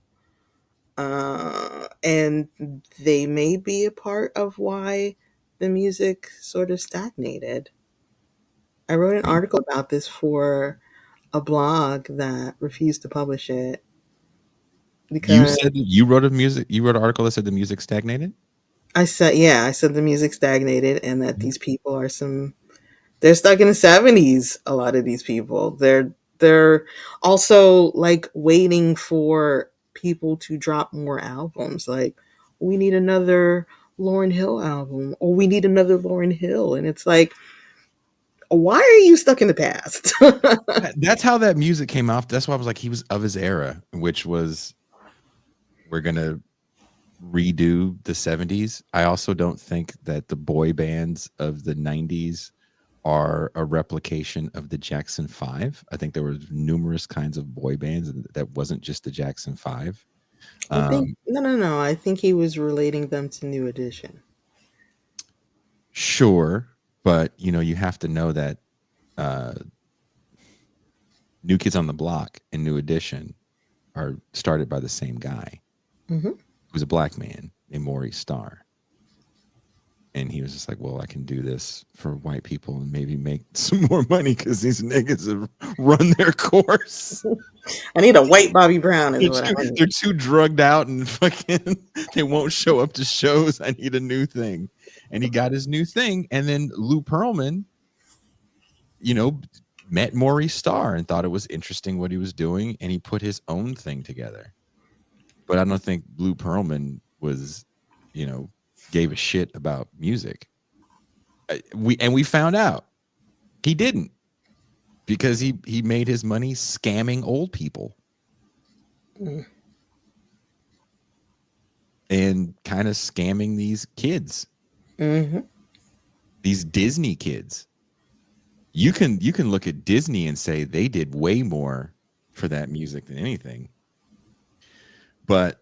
And they may be a part of why the music sort of stagnated. I wrote an article about this for a blog that refused to publish it You because said you wrote an article that said the music stagnated? I said the music stagnated and that these people they're stuck in the 70s. A lot of these people, they're also like waiting for people to drop more albums. Like, we need another Lauryn Hill album, or we need another Lauryn Hill. And it's like, why are you stuck in the past? That's how that music came off. That's why I was like, he was of his era, which was, we're going to redo the 70s. I also don't think that the boy bands of the 90s are a replication of the Jackson 5. I think there were numerous kinds of boy bands that wasn't just the Jackson 5. I think no. I think he was relating them to New Edition. Sure, but you have to know that New Kids on the Block and New Edition are started by the same guy, who's a black man named Maurice Starr. And he was just like, well, I can do this for white people and maybe make some more money because these niggas have run their course. I need a white Bobby Brown. They're too drugged out and fucking they won't show up to shows. I need a new thing. And he got his new thing. And then Lou Pearlman, met Maurice Starr and thought it was interesting what he was doing. And he put his own thing together. But I don't think Lou Pearlman was, gave a shit about music. We found out he didn't, because he made his money scamming old people and kind of scamming these kids, these Disney kids. You can look at Disney and say they did way more for that music than anything. But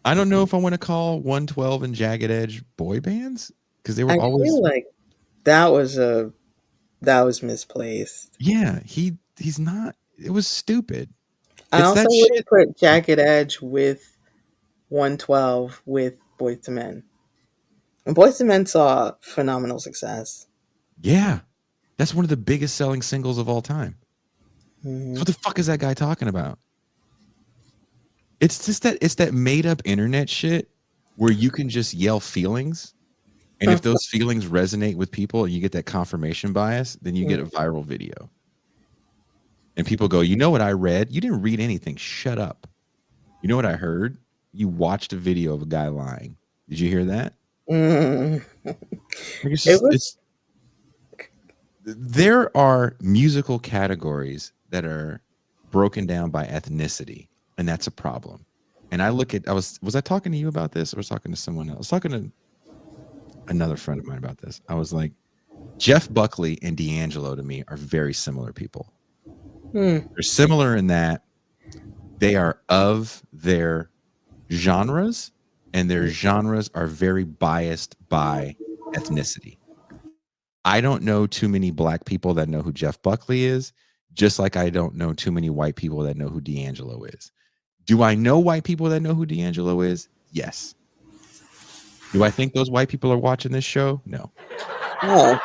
I don't know if I want to call 112 and Jagged Edge boy bands, because they were always. I feel like that was misplaced. Yeah, he's not. It was stupid. I also wouldn't put Jagged Edge with 112 with Boyz II Men. And Boyz II Men saw phenomenal success. Yeah, that's one of the biggest selling singles of all time. So what the fuck is that guy talking about? It's just that made up internet shit where you can just yell feelings, and if those feelings resonate with people and you get that confirmation bias, then you get a viral video. And people go, you know what I read? You didn't read anything. Shut up. You know what I heard? You watched a video of a guy lying. Did you hear that? Mm. Like it's It just, was it's there are musical categories that are broken down by ethnicity, and that's a problem. And I was I talking to you about this, or was talking to someone else? I was talking to another friend of mine about this. I was like, Jeff Buckley and D'Angelo to me are very similar people. hmm. They're similar in that they are of their genres, and their genres are very biased by ethnicity. I don't know too many black people that know who Jeff Buckley is, just like I don't know too many white people that know who D'Angelo is. Do I know white people that know who D'Angelo is? Yes. Do I think those white people are watching this show? No. Oh,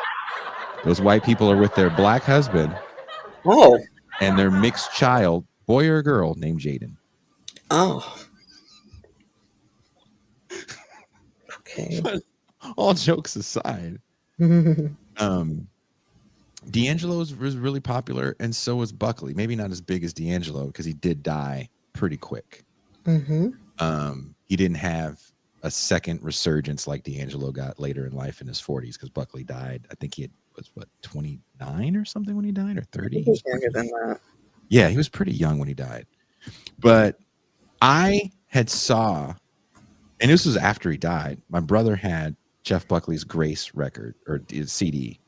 Those white people are with their black husband oh, and their mixed child, boy or girl, named Jaden. oh. Okay. But all jokes aside, D'Angelo was really popular, and so was Buckley. Maybe not as big as D'Angelo because he did die pretty quick. Mm-hmm. He didn't have a second resurgence like D'Angelo got later in life in his 40s because Buckley died. I think was what 29 or something when he died, or 30. It He was was younger than that. yeah, he was pretty young when he died. But I had saw, and this was after he died. My brother had Jeff Buckley's Grace record or CD.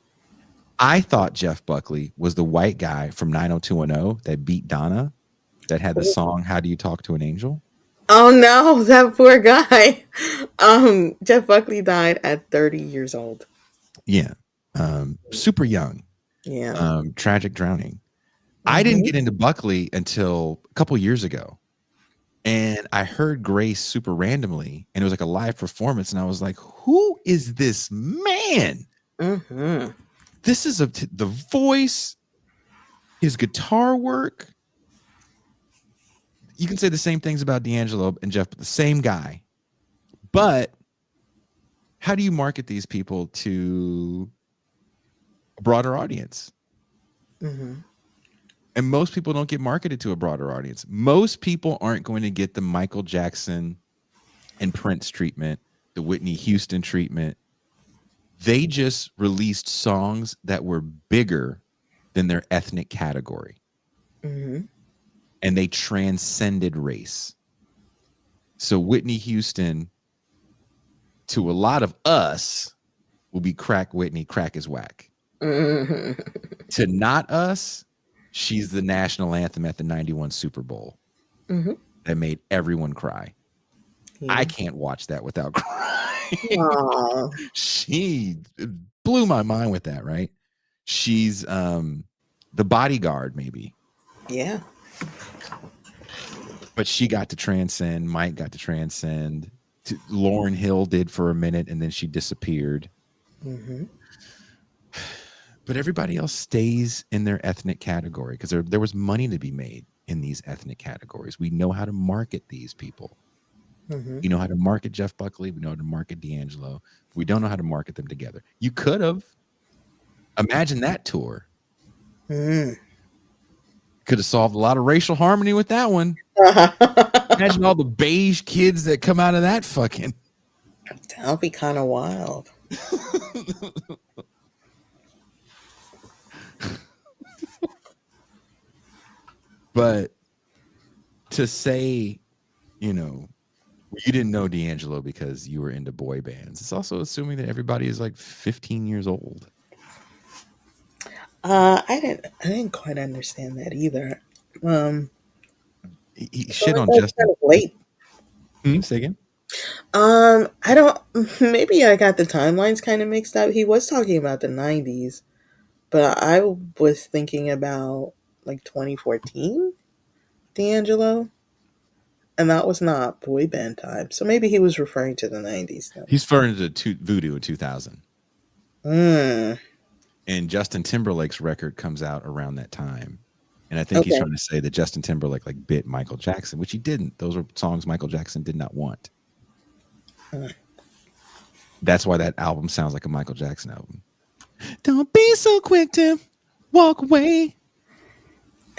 I thought Jeff Buckley was the white guy from 90210 that beat Donna, that had the song "How Do You Talk to an Angel." Oh no, that poor guy. Jeff Buckley died at 30 years old. Yeah, super young. Yeah. Tragic drowning. I didn't Mm-hmm. get into Buckley until a couple years ago. And I heard Grace super randomly, and it was like a live performance. And I was like, who is this man? Mm-hmm. This is the voice, his guitar work. You can say the same things about D'Angelo and Jeff, but the same guy. But how do you market these people to a broader audience? Mm-hmm. And most people don't get marketed to a broader audience. Most people aren't going to get the Michael Jackson and Prince treatment, the Whitney Houston treatment. They just released songs that were bigger than their ethnic category. Mm-hmm. And they transcended race. So Whitney Houston, to a lot of us, will be crack Whitney, crack is whack. Mm-hmm. To not us, she's the national anthem at the 91 Super Bowl Mm-hmm. that made everyone cry. Yeah. I can't watch that without crying. Aw. She blew my mind with that, right? She's the bodyguard, maybe. Yeah. But she got to transcend. Mike got to transcend. Lauryn Hill did for a minute, and then she disappeared. Mm-hmm. But everybody else stays in their ethnic category because there was money to be made in these ethnic categories. We know how to market these people. Mm-hmm. We know how to market Jeff Buckley. We know how to market D'Angelo. We don't know how to market them together. You could have. Imagine that tour. Mm. Could have solved a lot of racial harmony with that one. Imagine all the beige kids that come out of that fucking. That'll be kind of wild. But to say, you didn't know D'Angelo because you were into boy bands, it's also assuming that everybody is like 15 years old. I didn't quite understand that either. He I feel shit like on that's Justin. kind of late. Say again? I don't. Maybe I got the timelines kind of mixed up. He was talking about the 90s, but I was thinking about like 2014, D'Angelo, and that was not boy band time. So maybe he was referring to the 90s then. He's referring to Voodoo in 2000. Mm, And Justin Timberlake's record comes out around that time. And I think he's okay. trying to say that Justin Timberlake like bit Michael Jackson, which he didn't. Those were songs Michael Jackson did not want. Mm. That's why that album sounds like a Michael Jackson album. Don't be so quick to walk away.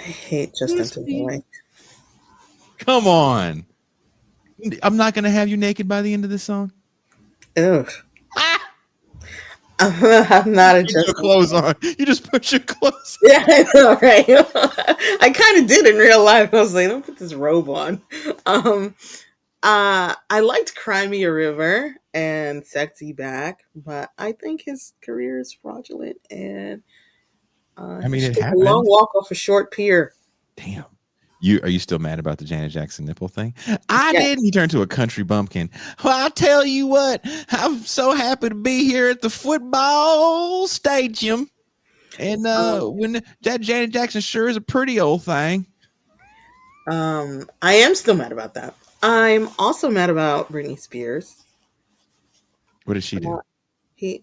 I hate Justin Timberlake. Come on. I'm not gonna have you naked by the end of this song. Ugh. I'm not a Put your Justin. clothes on. You just put your clothes on. Yeah, I know, right? I kind of did in real life. I was like, don't put this robe on. Um, I liked Cry Me a River and Sexy Back, but I think his career is fraudulent and I he mean, should it take a long happened. walk off a short pier. Damn. Are you still mad about the Janet Jackson nipple thing? I Yes. didn't. He turned to a country bumpkin. Well, I tell you what, I'm so happy to be here at the football stadium. And when that Janet Jackson sure is a pretty old thing. I am still mad about that. I'm also mad about Britney Spears. What did she do?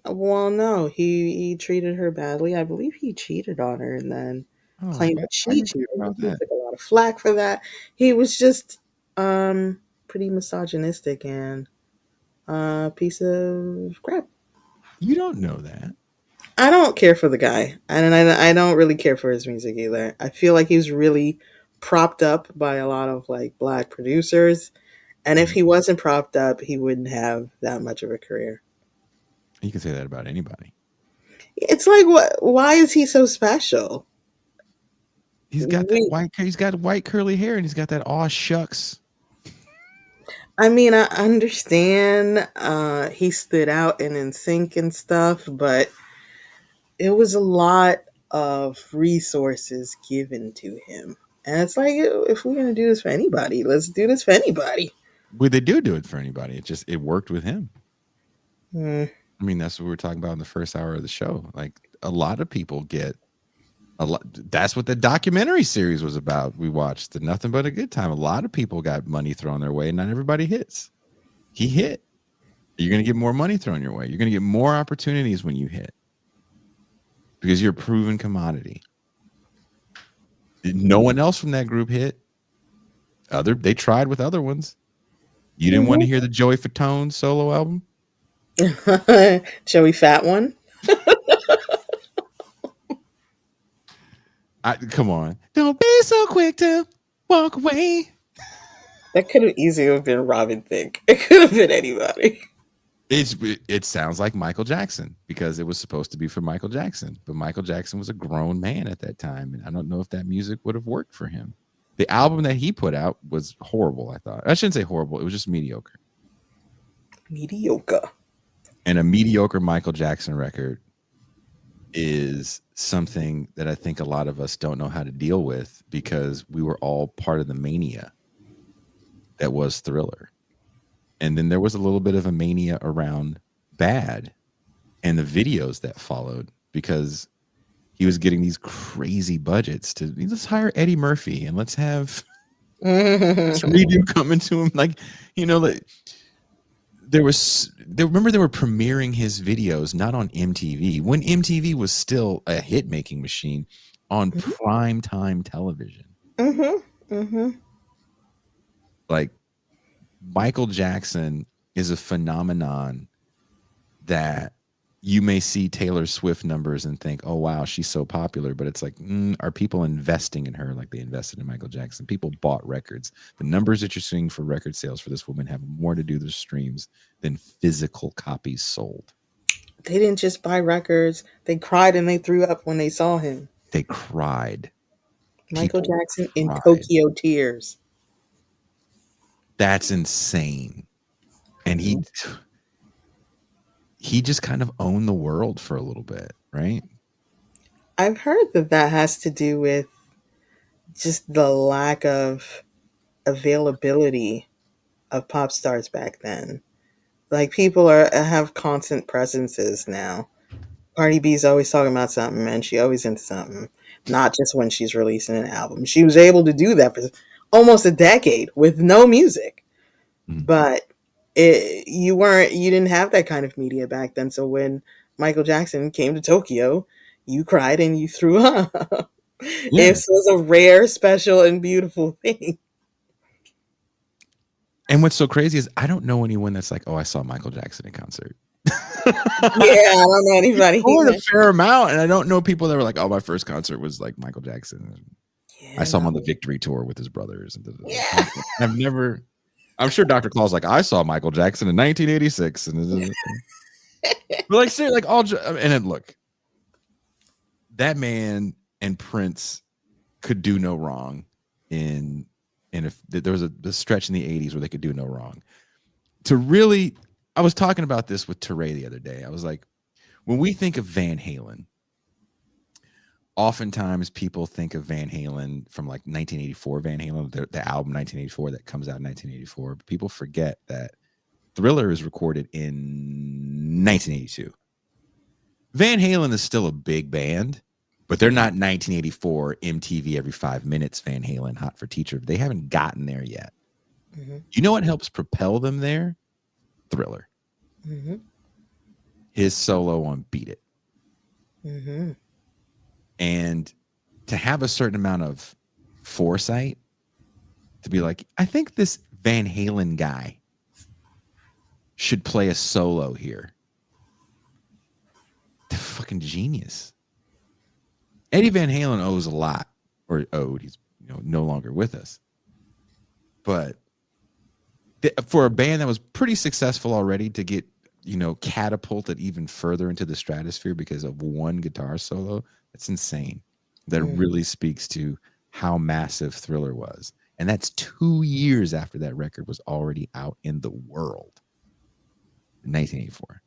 No, he treated her badly. I believe he cheated on her and then Oh, claimed why that are she you mad cheated. about He that? took a lot of flack for that. He was just pretty misogynistic and a piece of crap. You don't know that. I don't care for the guy, and I don't really care for his music either. I feel like he's really propped up by a lot of like black producers, and if he wasn't propped up, he wouldn't have that much of a career. You can say that about anybody. It's like, what? Why is he so special? He's got that white. He's got white curly hair, and he's got that aw shucks. I mean, I understand he stood out in NSYNC and stuff, but it was a lot of resources given to him. And it's like, if we're going to do this for anybody, let's do this for anybody. Well, they do it for anybody. It worked with him. Mm. I mean, that's what we were talking about in the first hour of the show. Like a lot of people get a lot. That's what the documentary series was about. We watched the Nothing But a Good Time. A lot of people got money thrown their way, and not everybody hits. He hit. You're going to get more money thrown your way. You're going to get more opportunities when you hit because you're a proven commodity. No one else from that group hit. They tried with other ones. You didn't want to hear the Joey Fatone solo album? Joey Fat One. Come on. Don't be so quick to walk away. That could have easily have been Robin Thicke. It could have been anybody. It sounds like Michael Jackson because it was supposed to be for Michael Jackson, but Michael Jackson was a grown man at that time, and I don't know if that music would have worked for him. The album that he put out was horrible, I thought. I shouldn't say horrible. It was just mediocre. Mediocre. And a mediocre Michael Jackson record is something that I think a lot of us don't know how to deal with because we were all part of the mania that was Thriller. And then there was a little bit of a mania around Bad and the videos that followed because he was getting these crazy budgets to let's hire Eddie Murphy and let's have this review coming to him. Like, like remember they were premiering his videos not on MTV when MTV was still a hit making machine on prime time television. Like Michael Jackson is a phenomenon that you may see Taylor Swift numbers and think, oh, wow, she's so popular. But it's like, are people investing in her like they invested in Michael Jackson? People bought records. The numbers that you're seeing for record sales for this woman have more to do with streams than physical copies sold. They didn't just buy records. They cried and they threw up when they saw him. They cried. Michael People Jackson in cried. Tokyo tears. That's insane. And he just kind of owned the world for a little bit, right? I've heard that has to do with just the lack of availability of pop stars back then. Like people have constant presences now. Cardi B's always talking about something, and she always into something. Not just when she's releasing an album. She was able to do that for almost a decade with no music. But you didn't have that kind of media back then. So when Michael Jackson came to Tokyo, you cried and you threw up. Yeah. It was a rare, special, and beautiful thing. And what's so crazy is I don't know anyone that's like, oh, I saw Michael Jackson in concert. Yeah, I don't know anybody. A fair amount, and I don't know people that were like, oh, my first concert was like Michael Jackson. I saw him on the Victory Tour with his brothers. I've never. I'm sure Dr. Claw's like, I saw Michael Jackson in 1986, and but like, seriously, like all. And then look, that man and Prince could do no wrong. And if there was a stretch in the 80s where they could do no wrong. To really, I was talking about this with Teray the other day. I was like, when we think of Van Halen, oftentimes people think of Van Halen from like 1984 Van Halen, the album 1984 that comes out in 1984. But people forget that Thriller is recorded in 1982. Van Halen is still a big band, but they're not 1984 MTV every 5 minutes Van Halen Hot for Teacher. They haven't gotten there yet. You know what helps propel them there? Thriller. His solo on Beat It. And to have a certain amount of foresight to be like, I think this Van Halen guy should play a solo here. The fucking genius. Eddie Van Halen owes a lot, or owed. He's no longer with us. But for a band that was pretty successful already to get catapulted even further into the stratosphere because of one guitar solo, that's insane. That really speaks to how massive Thriller was. And that's 2 years after that record was already out in the world. 1984.